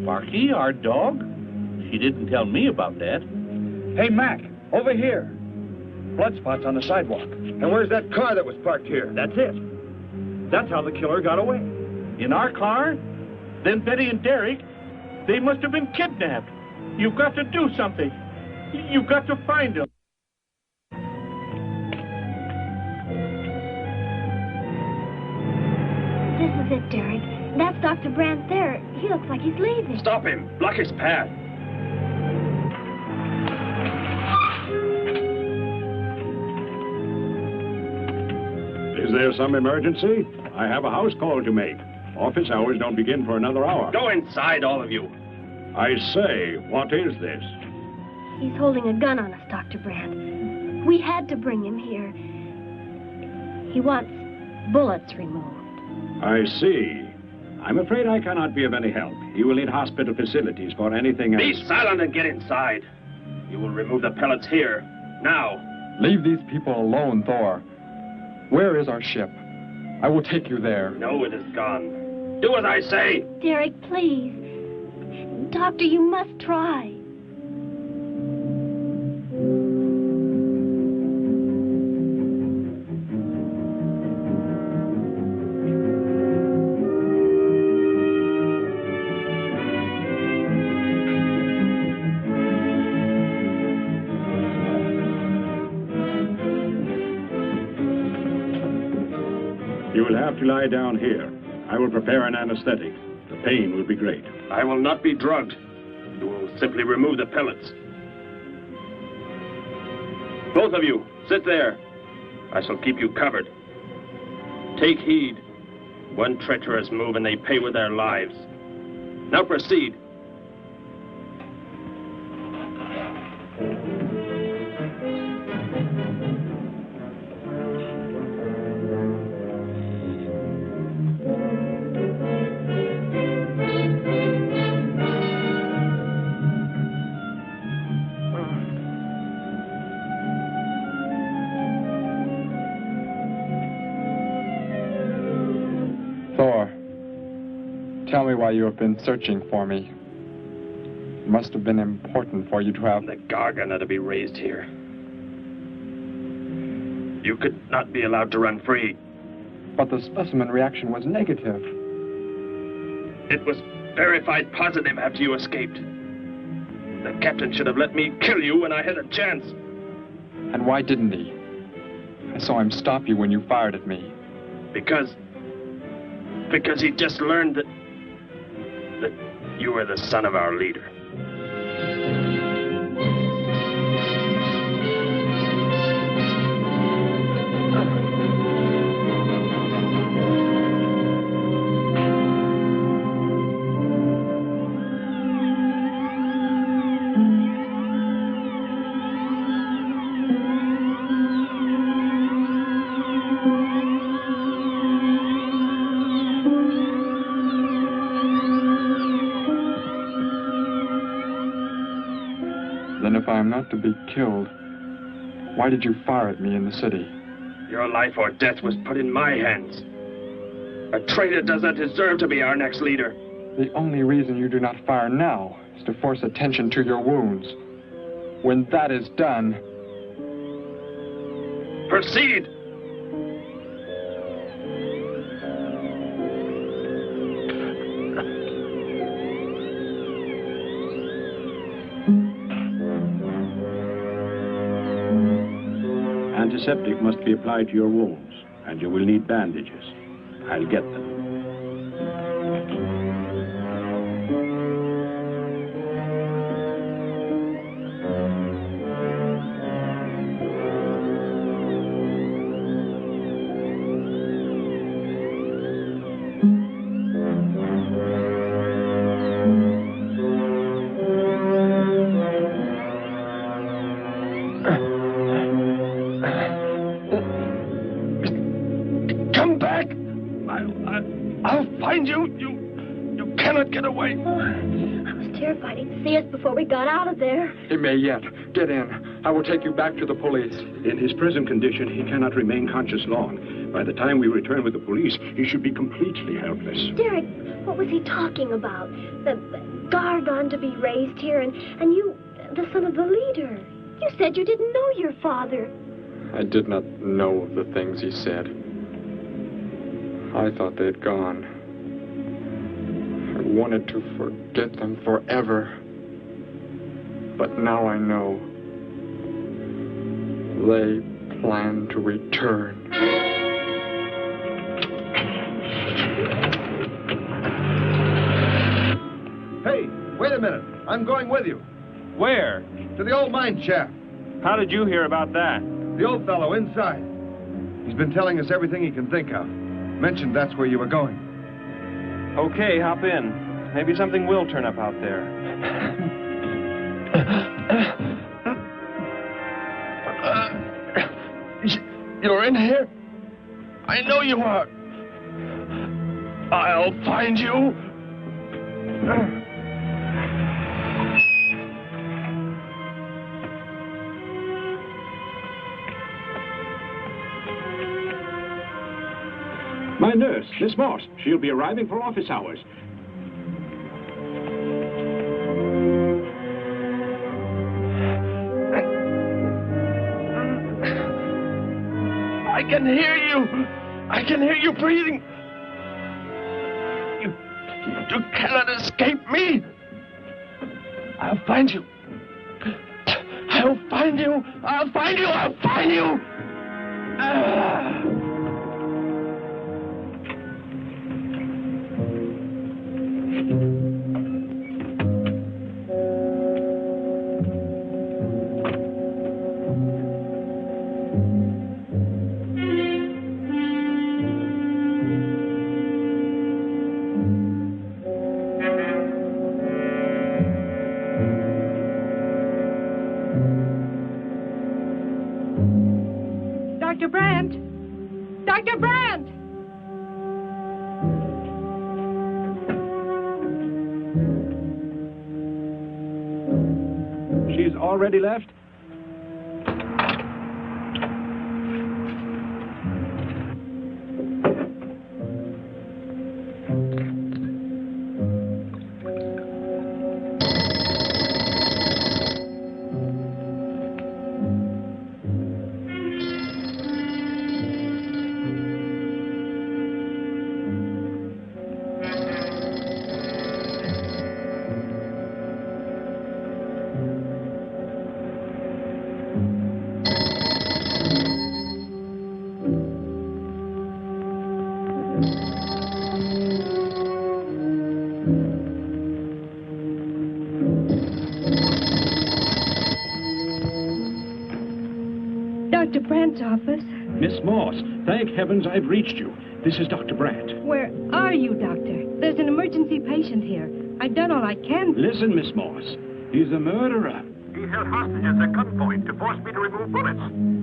Sparky, our dog? She didn't tell me about that. Hey, Mac, over here. Blood spots on the sidewalk. And where's that car that was parked here? That's it. That's how the killer got away. In our car? Then Betty and Derek, they must have been kidnapped. You've got to do something. You've got to find them. This is it, Derek. That's Dr. Brandt there. He looks like he's leaving. Stop him. Block his path. Is there some emergency? I have a house call to make. Office hours don't begin for another hour. Go inside, all of you. I say, what is this? He's holding a gun on us, Dr. Brandt. We had to bring him here. He wants bullets removed. I see. I'm afraid I cannot be of any help. You will need hospital facilities for anything else. Be silent and get inside. You will remove the pellets here, now. Leave these people alone, Thor. Where is our ship? I will take you there. No, it is gone. Do as I say. Derek, please. Doctor, you must try. You will have to lie down here. I will prepare an anesthetic. The pain will be great. I will not be drugged. You will simply remove the pellets. Both of you, sit there. I shall keep you covered. Take heed. One treacherous move and they pay with their lives. Now proceed. Tell me why you have been searching for me. It must have been important for you to have... The Gargant are to be raised here. You could not be allowed to run free. But the specimen reaction was negative. It was verified positive after you escaped. The captain should have let me kill you when I had a chance. And why didn't he? I saw him stop you when you fired at me. Because he just learned that you were the son of our leader. If I am not to be killed, why did you fire at me in the city? Your life or death was put in my hands. A traitor does not deserve to be our next leader. The only reason you do not fire now is to force attention to your wounds. When that is done... Proceed! Antiseptic must be applied to your wounds, and you will need bandages. I'll get them. We got out of there. He may yet. Get in. I will take you back to the police. In his present condition, he cannot remain conscious long. By the time we return with the police, he should be completely helpless. Derek, what was he talking about? The Gargant to be raised here, and you, the son of the leader. You said you didn't know your father. I did not know the things he said. I thought they'd gone. I wanted to forget them forever. But now I know. They plan to return. Hey, wait a minute. I'm going with you. Where? To the old mine shaft. How did you hear about that? The old fellow inside. He's been telling us everything he can think of. Mentioned that's where you were going. Okay, hop in. Maybe something will turn up out there. You're in here? I know you are. I'll find you. My nurse, Miss Morse. She'll be arriving for office hours. I can hear you. I can hear you breathing. You cannot escape me. I'll find you. I'll find you. I'll find you. I'll find you. Dr. Brandt! Dr. Brandt! She's already left? Dr. Brandt's office. Miss Morse, thank heavens I've reached you. This is Dr. Brandt. Where are you, Doctor? There's an emergency patient here. I've done all I can. Listen, Miss Morse. He's a murderer. He held hostages at gunpoint to force me to remove bullets.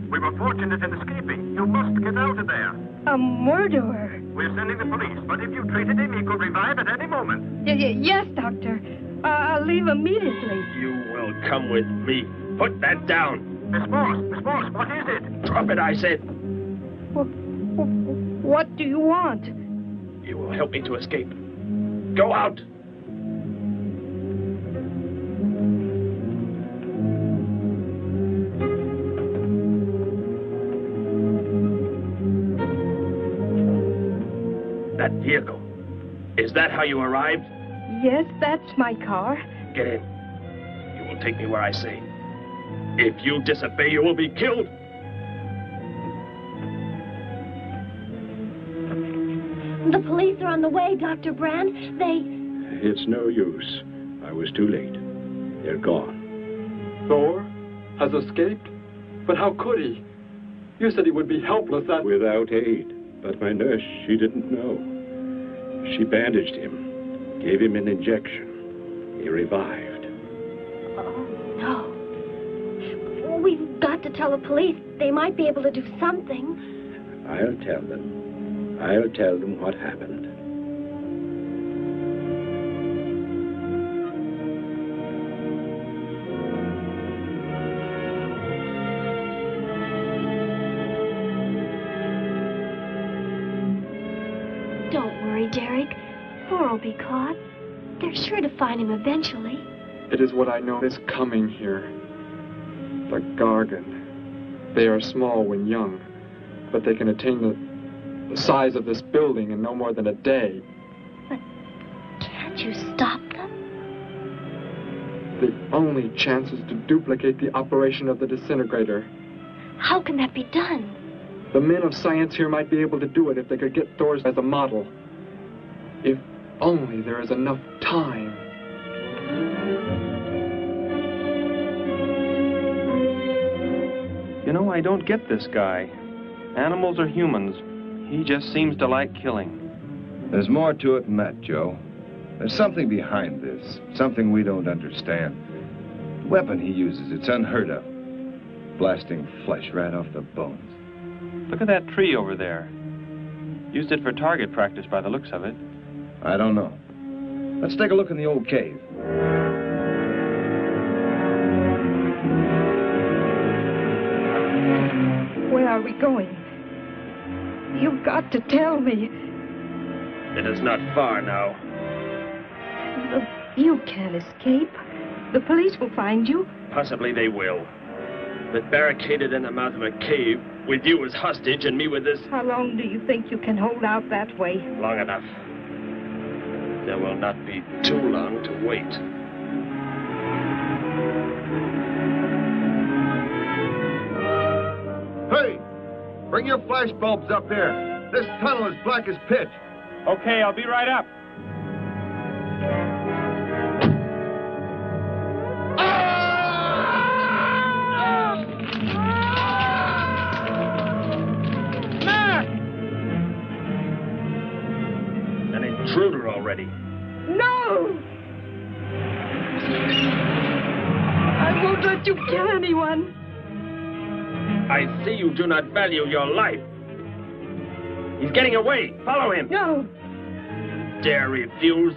We were fortunate in escaping. You must get out of there. A murderer? We're sending the police, but if you treated him, he could revive at any moment. Yes, Doctor. I'll leave immediately. You will come with me. Put that down. Miss Morse, what is it? Drop it, I said. What do you want? You will help me to escape. Go out. That vehicle. Is that how you arrived? Yes, that's my car. Get in. You will take me where I say. If you disobey, you will be killed. The police are on the way, Dr. Brandt. It's no use. I was too late. They're gone. Thor has escaped? But how could he? You said he would be helpless Without aid. But my nurse, she didn't know. She bandaged him, gave him an injection. He revived. Oh, no. We've got to tell the police. They might be able to do something. I'll tell them. I'll tell them what happened. Don't worry, Derek. Thor will be caught. They're sure to find him eventually. It is what I know is coming here. The Gargan. They are small when young, but they can attain the size of this building in no more than a day. But can't you stop them? The only chance is to duplicate the operation of the disintegrator. How can that be done? The men of science here might be able to do it if they could get Thor's as a model. If only there is enough time. You know, I don't get this guy. Animals or humans, he just seems to like killing. There's more to it than that, Joe. There's something behind this, something we don't understand. The weapon he uses, it's unheard of. Blasting flesh right off the bones. Look at that tree over there. Used it for target practice by the looks of it. I don't know. Let's take a look in the old cave. Where are we going? You've got to tell me. It is not far now. Look, you can't escape. The police will find you. Possibly they will. But barricaded in the mouth of a cave, with you as hostage and me with this... How long do you think you can hold out that way? Long enough. There will not be too long to wait. Hey! Bring your flash bulbs up here. This tunnel is black as pitch. Okay, I'll be right up. An intruder already. No! I won't let you kill anyone. I see you do not value your life. He's getting away. Follow him. No. Dare refuse?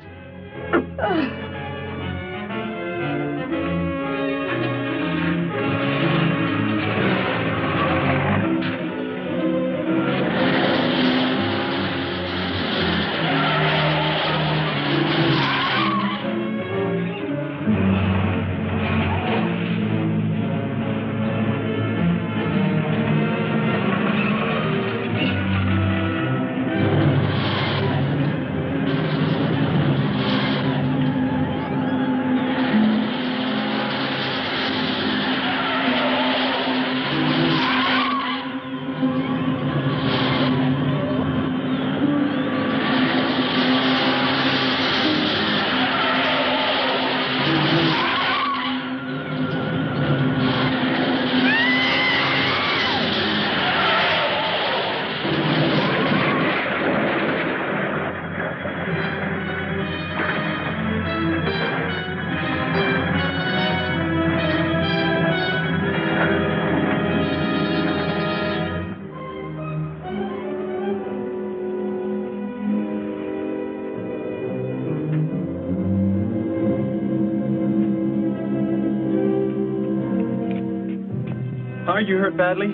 Are you hurt badly?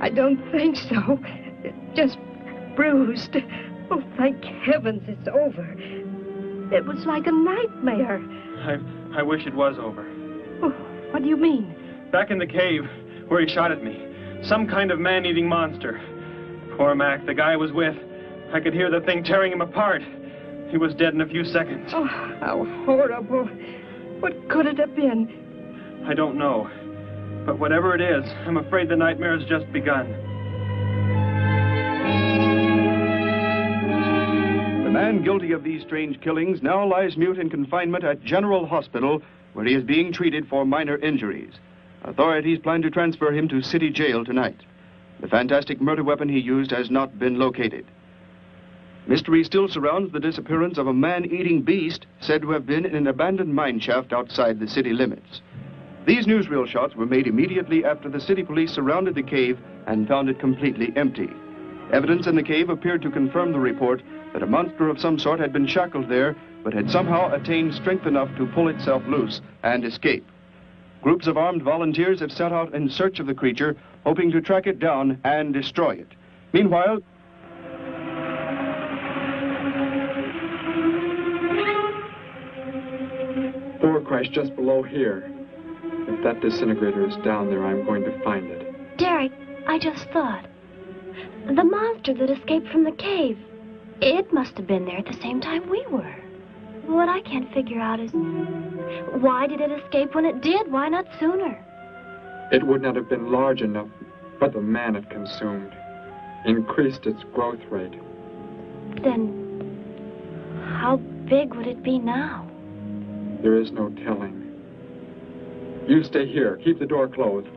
I don't think so. Just bruised. Oh, thank heavens it's over. It was like a nightmare. I wish it was over. Oh, what do you mean? Back in the cave, where he shot at me. Some kind of man-eating monster. Poor Mac, the guy I was with. I could hear the thing tearing him apart. He was dead in a few seconds. Oh, how horrible. What could it have been? I don't know. But whatever it is, I'm afraid the nightmare has just begun. The man guilty of these strange killings now lies mute in confinement at General Hospital, where he is being treated for minor injuries. Authorities plan to transfer him to City Jail tonight. The fantastic murder weapon he used has not been located. Mystery still surrounds the disappearance of a man-eating beast said to have been in an abandoned mine shaft outside the city limits. These newsreel shots were made immediately after the city police surrounded the cave and found it completely empty. Evidence in the cave appeared to confirm the report that a monster of some sort had been shackled there, but had somehow attained strength enough to pull itself loose and escape. Groups of armed volunteers have set out in search of the creature, hoping to track it down and destroy it. Meanwhile, Thor crashed just below here. If that disintegrator is down there, I'm going to find it. Derek, I just thought. The monster that escaped from the cave. It must have been there at the same time we were. What I can't figure out is, why did it escape when it did? Why not sooner? It would not have been large enough, but the man it consumed increased its growth rate. Then, how big would it be now? There is no telling. You stay here. Keep the door closed.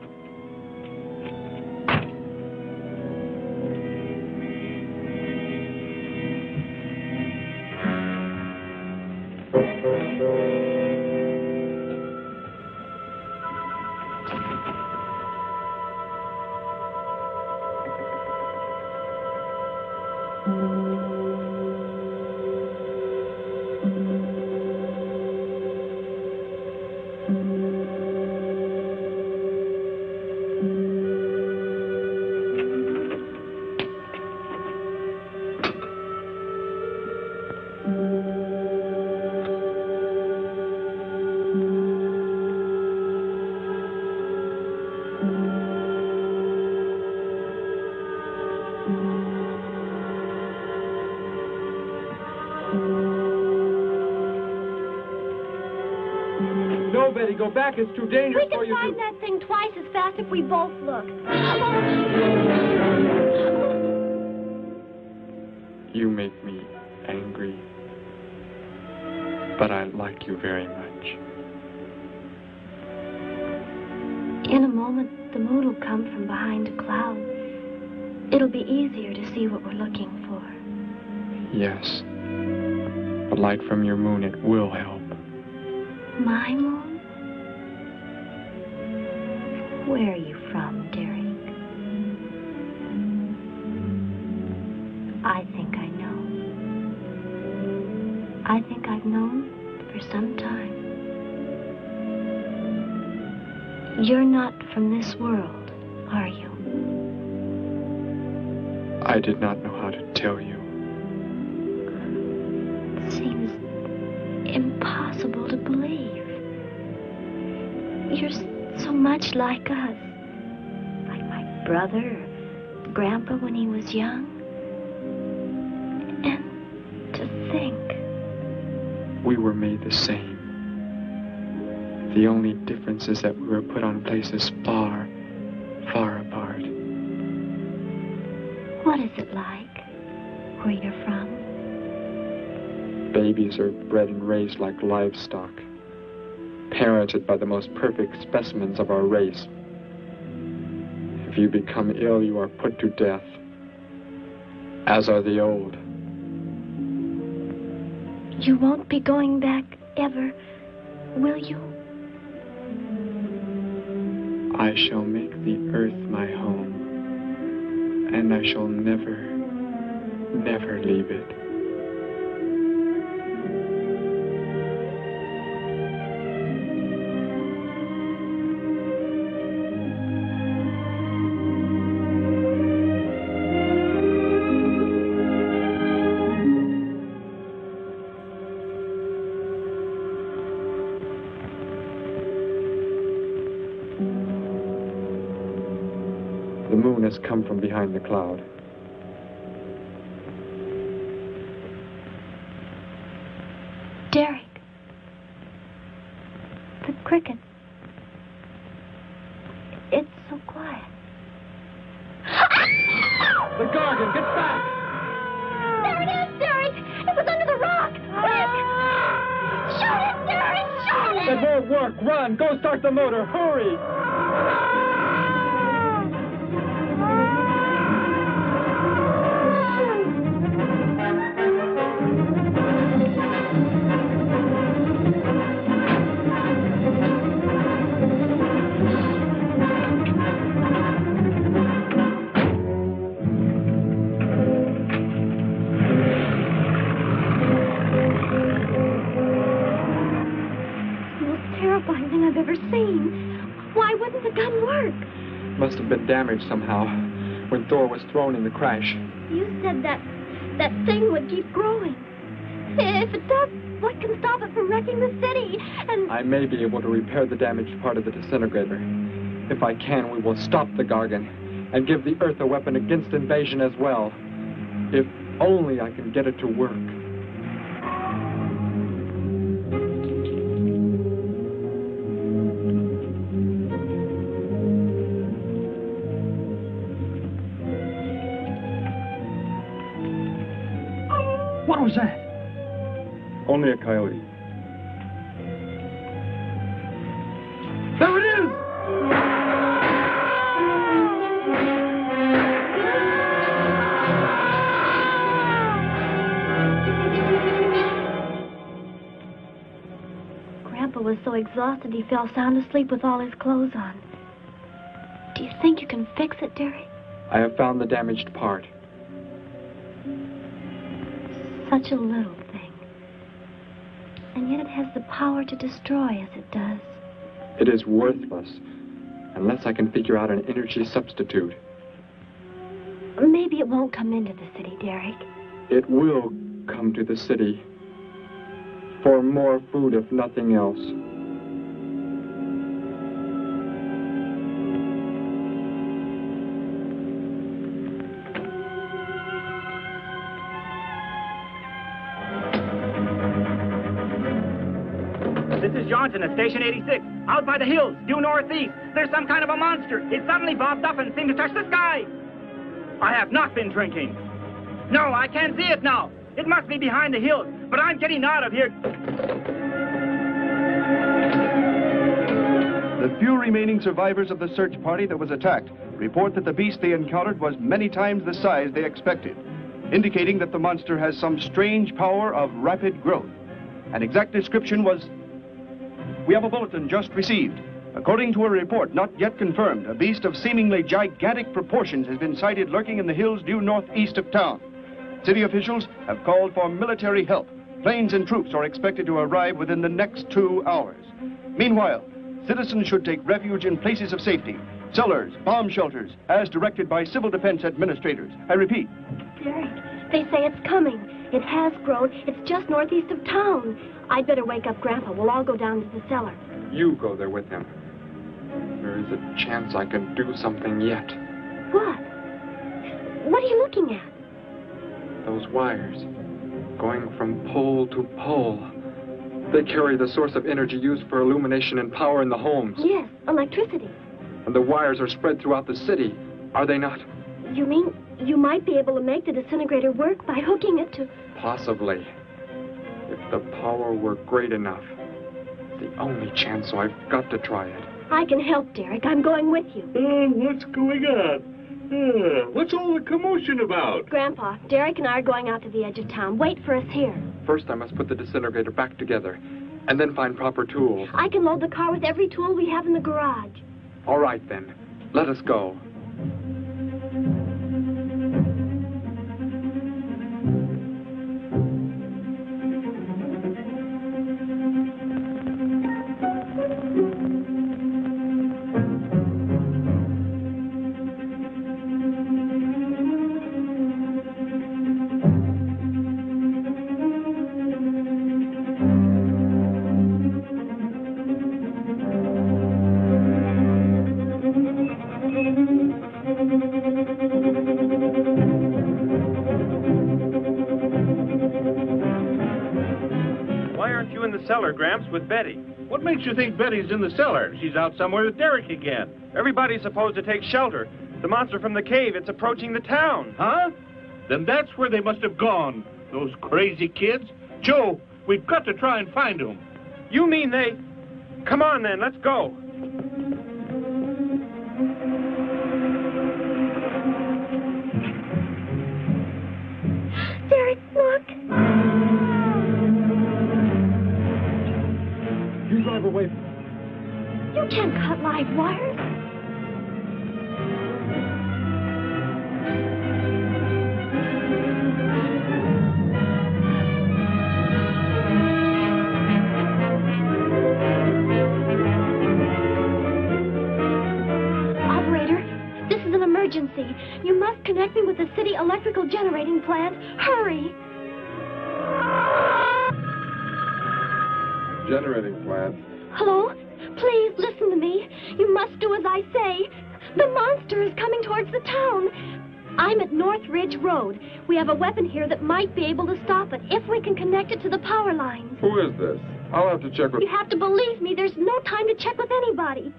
Go back. It's too dangerous for you. We can find that thing twice as fast if we both look. You make me angry, but I like you very much. In a moment, the moon will come from behind a cloud. It'll be easier to see what we're looking for. Yes. The light from your moon, it will help. My moon? Where are you from, Derek? I think I know. I think I've known for some time. You're not from this world, are you? I did not know how to tell you. It seems impossible to believe. You're so much like us. Like my brother, Grandpa when he was young. And to think. We were made the same. The only difference is that we were put on places far, far apart. What is it like where you're from? Babies are bred and raised like livestock, parented by the most perfect specimens of our race. If you become ill, you are put to death, as are the old. You won't be going back ever, will you? I shall make the earth my home, and I shall never, never leave it. Has come from behind the cloud. Derek. The cricket. It's so quiet. The Gargan, get back! There it is, Derek! It was under the rock! Quick! Shoot it, Derek! Shoot it! It won't work! Run! Go start the motor! Hurry! Must have been damaged somehow when Thor was thrown in the crash. You said that thing would keep growing. If it does, what can stop it from wrecking the city? And I may be able to repair the damaged part of the disintegrator. If I can, we will stop the Gargan and give the Earth a weapon against invasion as well. If only I can get it to work. What was that? Only a coyote. There it is! Grandpa was so exhausted he fell sound asleep with all his clothes on. Do you think you can fix it, Derek? I have found the damaged part. Such a little thing. And yet it has the power to destroy as it does. It is worthless unless I can figure out an energy substitute. Maybe it won't come into the city, Derek. It will come to the city for more food, if nothing else. This is Johnson at Station 86. Out by the hills, due northeast. There's some kind of a monster. It suddenly bobbed up and seemed to touch the sky. I have not been drinking. No, I can't see it now. It must be behind the hills, but I'm getting out of here. The few remaining survivors of the search party that was attacked report that the beast they encountered was many times the size they expected, indicating that the monster has some strange power of rapid growth. An exact description was... We have a bulletin just received. According to a report not yet confirmed, a beast of seemingly gigantic proportions has been sighted lurking in the hills due northeast of town. City officials have called for military help. Planes and troops are expected to arrive within the next 2 hours. Meanwhile, citizens should take refuge in places of safety, cellars, bomb shelters, as directed by civil defense administrators. I repeat. Derek, they say it's coming. It has grown. It's just northeast of town. I'd better wake up Grandpa. We'll all go down to the cellar. You go there with him. There is a chance I can do something yet. What? What are you looking at? Those wires, going from pole to pole. They carry the source of energy used for illumination and power in the homes. Yes, electricity. And the wires are spread throughout the city, are they not? You mean you might be able to make the disintegrator work by hooking it to... Possibly. If the power were great enough. The only chance, so I've got to try it. I can help, Derek. I'm going with you. What's going on? What's all the commotion about? Grandpa, Derek and I are going out to the edge of town. Wait for us here. First, I must put the disintegrator back together, and then find proper tools. I can load the car with every tool we have in the garage. All right, then. Let us go. Cellar, Gramps, with Betty. What makes you think Betty's in the cellar? She's out somewhere with Derek again. Everybody's supposed to take shelter. The monster from the cave, it's approaching the town. Huh? Then that's where they must have gone. Those crazy kids. Joe, we've got to try and find them. You mean they... Come on, then, let's go. Derek, look. You drive away from me. You can't cut live wires. Operator, this is an emergency. You must connect me with the city electrical generating plant. Hurry! generating plant. Hello? Please listen to me. You must do as I say. The monster is coming towards the town. I'm at North Ridge Road. We have a weapon here that might be able to stop it if we can connect it to the power lines. Who is this? I'll have to check with... You have to believe me. There's no time to check with anybody.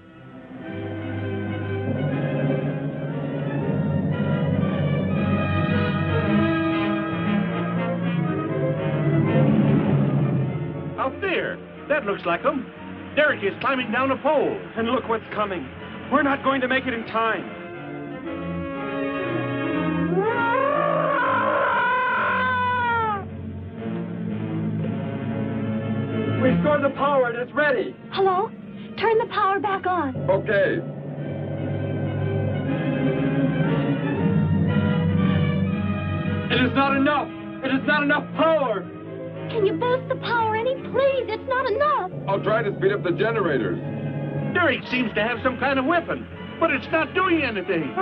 Out there. That looks like him. Derek is climbing down a pole. And look what's coming. We're not going to make it in time. Restore the power. It's ready. Hello? Turn the power back on. Okay. It is not enough. It is not enough power. Can you boost the power any? Please, it's not enough. I'll try to speed up the generators. Derek seems to have some kind of weapon, but it's not doing anything.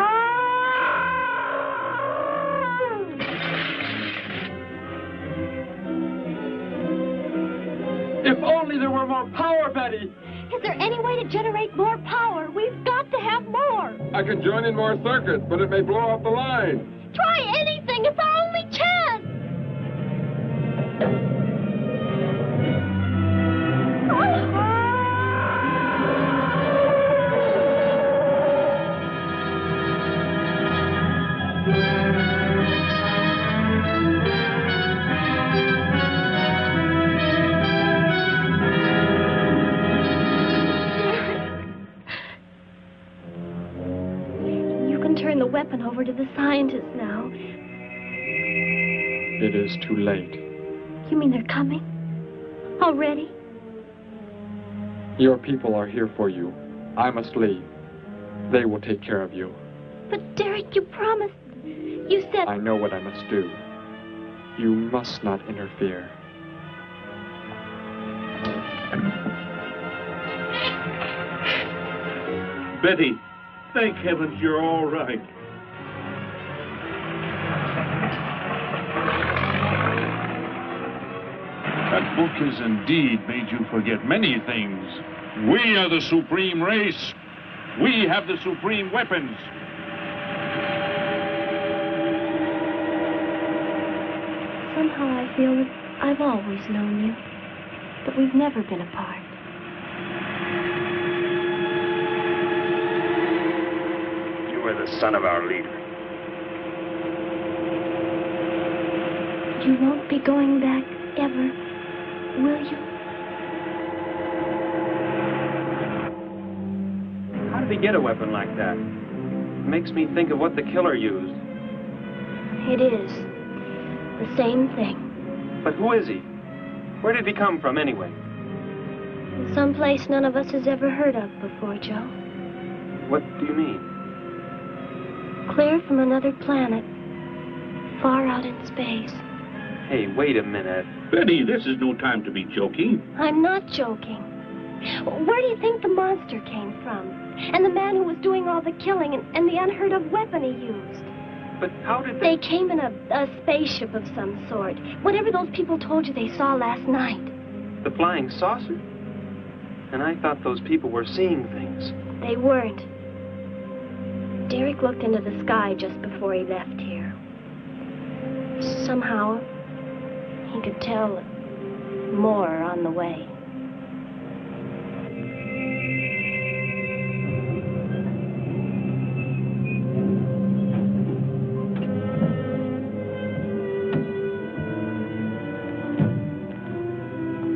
If only there were more power, Betty. Is there any way to generate more power? We've got to have more. I can join in more circuits, but it may blow off the line. Try anything. It's our only chance. Turn the weapon over to the scientists now. It is too late. You mean they're coming? Already? Your people are here for you. I must leave. They will take care of you. But Derek, you promised. You said... I know what I must do. You must not interfere. Betty, thank heavens you're all right. That book has indeed made you forget many things. We are the supreme race. We have the supreme weapons. Somehow I feel that I've always known you, but we've never been apart. You are the son of our leader. You won't be going back ever, will you? How did he get a weapon like that? It makes me think of what the killer used. It is. The same thing. But who is he? Where did he come from, anyway? Someplace none of us has ever heard of before, Joe. What do you mean? Clear from another planet. Far out in space. Hey, wait a minute. Betty, this is no time to be joking. I'm not joking. Where do you think the monster came from? And the man who was doing all the killing and the unheard of weapon he used? But how did they came in a spaceship of some sort. Whatever those people told you they saw last night. The flying saucer? And I thought those people were seeing things. They weren't. Derek looked into the sky just before he left here. Somehow, he could tell more on the way.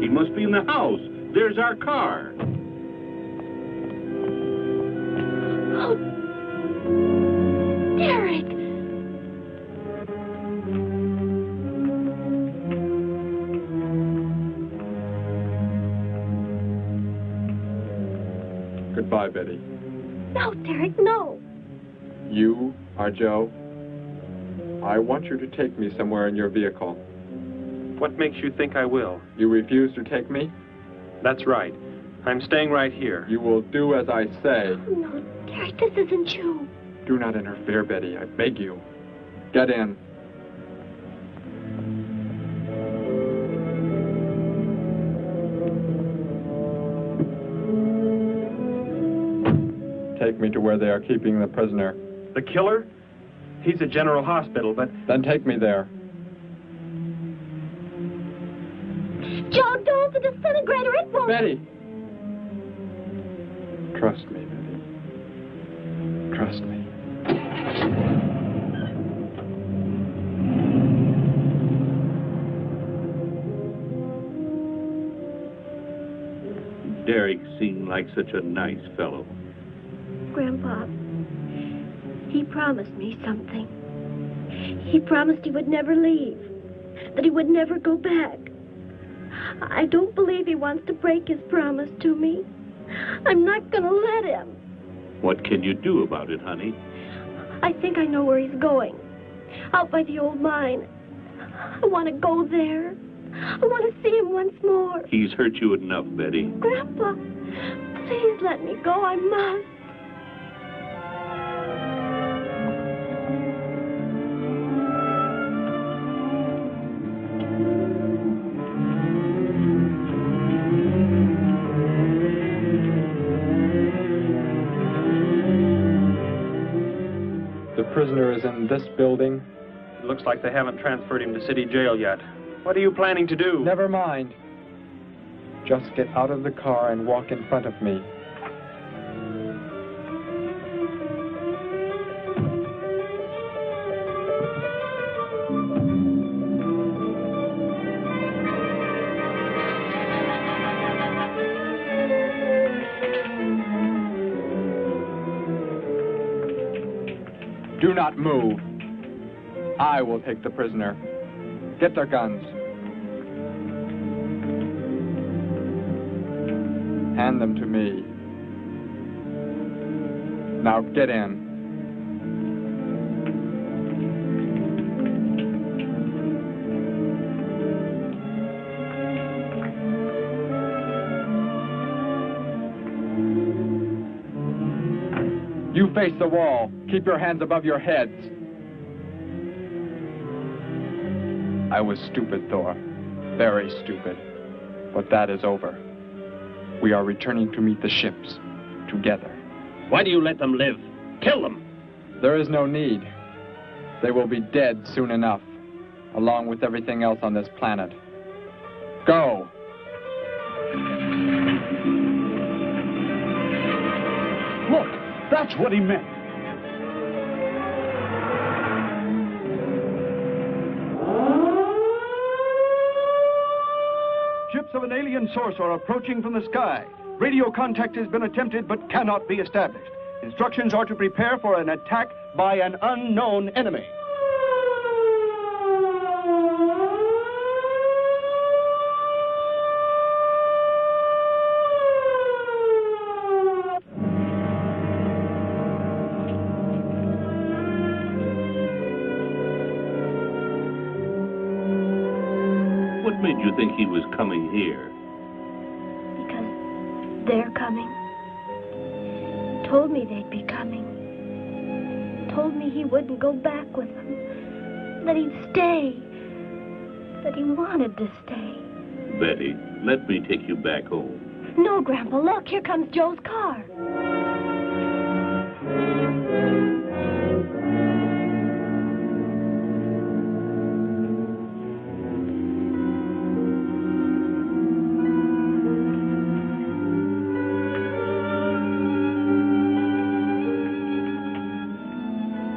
He must be in the house. There's our car. Oh, Derek! Goodbye, Betty. No, Derek, no. You are Joe. I want you to take me somewhere in your vehicle. What makes you think I will? You refuse to take me? That's right. I'm staying right here. You will do as I say. Oh, no, Derek, this isn't you. Do not interfere, Betty. I beg you. Get in. take me to where they are keeping the prisoner. The killer? He's at General Hospital, but... Then take me there. Joe, don't! The disintegrator, it won't... Betty! Trust me, Betty. Trust me. Derek seemed like such a nice fellow. Grandpa, he promised me something. He promised he would never leave, that he would never go back. I don't believe he wants to break his promise to me. I'm not going to let him. What can you do about it, honey? I think I know where he's going. Out by the old mine. I want to go there. I want to see him once more. He's hurt you enough, Betty. Grandpa, please let me go. I must. The prisoner is in this building. It looks like they haven't transferred him to city jail yet. What are you planning to do? Never mind. Just get out of the car and walk in front of me. Do not move. I will take the prisoner. Get their guns. Hand them to me. Now get in. You face the wall. Keep your hands above your heads. I was stupid, Thor. Very stupid. But that is over. We are returning to meet the ships. Together. Why do you let them live? Kill them! There is no need. They will be dead soon enough, along with everything else on this planet. Go! Look, that's what he meant. Ships of an alien source are approaching from the sky. Radio contact has been attempted but cannot be established. Instructions are to prepare for an attack by an unknown enemy. What made you think he was coming here? Because they're coming. Told me they'd be coming. Told me he wouldn't go back with them. That he'd stay. That he wanted to stay. Betty, let me take you back home. No, Grandpa, look, here comes Joe's car.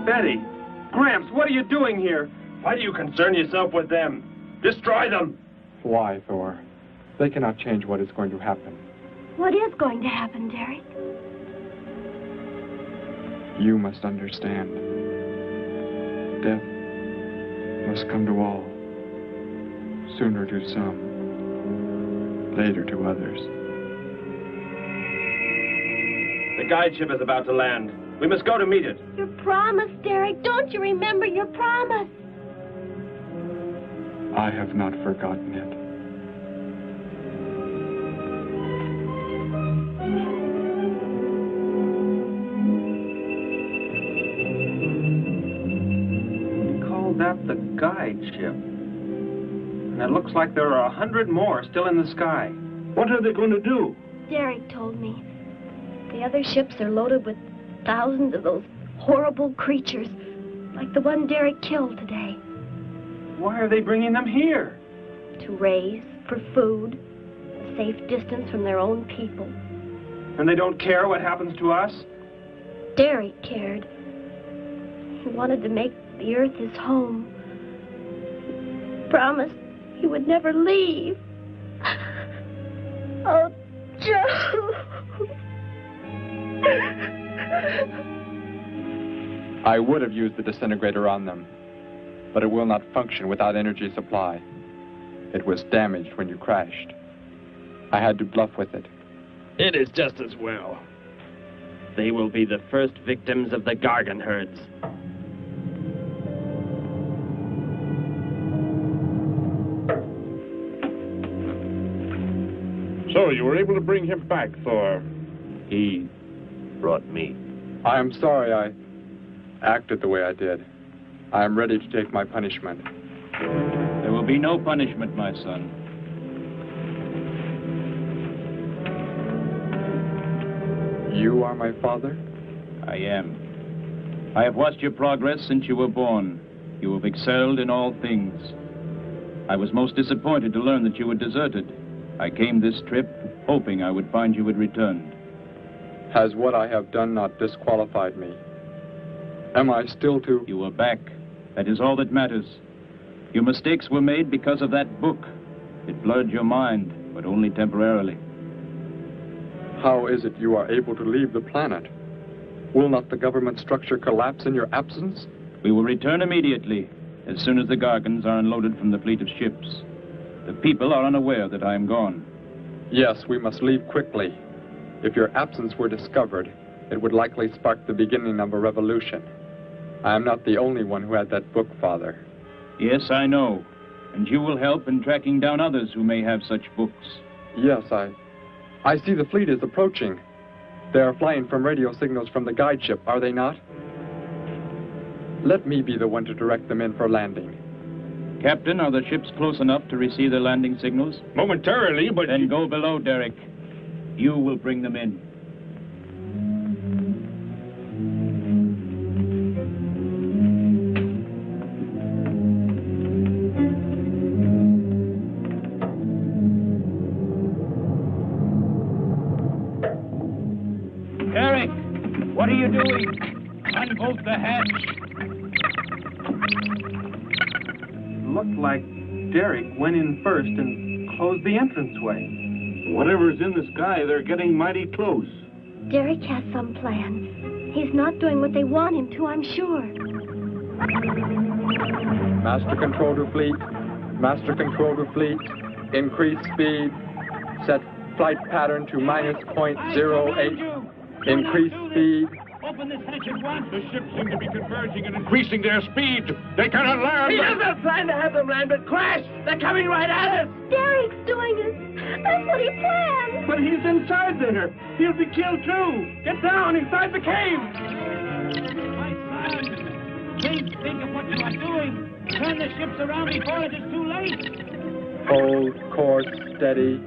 Betty! Gramps, what are you doing here? Why do you concern yourself with them? Destroy them! Why, Thor? They cannot change what is going to happen. What is going to happen, Derek? You must understand. Death must come to all. Sooner to some, later to others. The guide ship is about to land. We must go to meet it. Your promise, Derek. Don't you remember your promise? I have not forgotten it. Call that the guide ship. And it looks like there are 100 more still in the sky. What are they going to do? Derek told me. The other ships are loaded with thousands of those horrible creatures, like the one Derek killed today. Why are they bringing them here? To raise, for food, a safe distance from their own people. And they don't care what happens to us? Derek cared. He wanted to make the earth his home. He promised he would never leave. Oh, Joe. I would have used the disintegrator on them, but it will not function without energy supply. It was damaged when you crashed. I had to bluff with it. It is just as well. They will be the first victims of the Gargan herds. So, you were able to bring him back, Thor? He brought me. I am sorry I acted the way I did. I am ready to take my punishment. There will be no punishment, my son. You are my father? I am. I have watched your progress since you were born. You have excelled in all things. I was most disappointed to learn that you were deserted. I came this trip hoping I would find you had returned. Has what I have done not disqualified me? Am I still to... You are back. That is all that matters. Your mistakes were made because of that book. It blurred your mind, but only temporarily. How is it you are able to leave the planet? Will not the government structure collapse in your absence? We will return immediately, as soon as the Gargans are unloaded from the fleet of ships. The people are unaware that I am gone. Yes, we must leave quickly. If your absence were discovered, it would likely spark the beginning of a revolution. I am not the only one who had that book, Father. Yes, I know. And you will help in tracking down others who may have such books. Yes, I see the fleet is approaching. They are flying from radio signals from the guide ship, are they not? Let me be the one to direct them in for landing. Captain, are the ships close enough to receive their landing signals? Momentarily, but... Then go below, Derek. You will bring them in. Derek, what are you doing? Unbolt the hatch. Looked like Derek went in first and closed the entranceway. Whatever's in the sky, they're getting mighty close. Derek has some plan. He's not doing what they want him to, I'm sure. Master control to fleet. Master control to fleet. Increase speed. Set flight pattern to -.08. Increase speed. Open this hatch at once. The ships seem to be converging and increasing their speed. They cannot land. He doesn't plan to have them land, but crash. They're coming right at us. Derek's doing it. That's what he planned. But he's inside there. He'll be killed too. Get down inside the cave. My son, please think of what you are doing. Turn the ships around before it is too late. Hold course steady.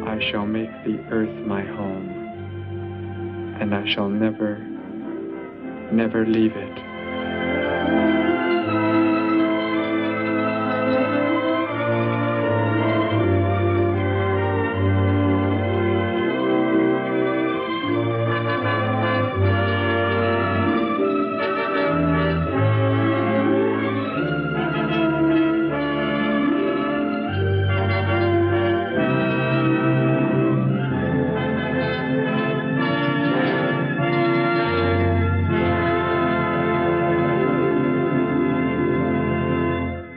I shall make the earth my home, and I shall never, never leave it.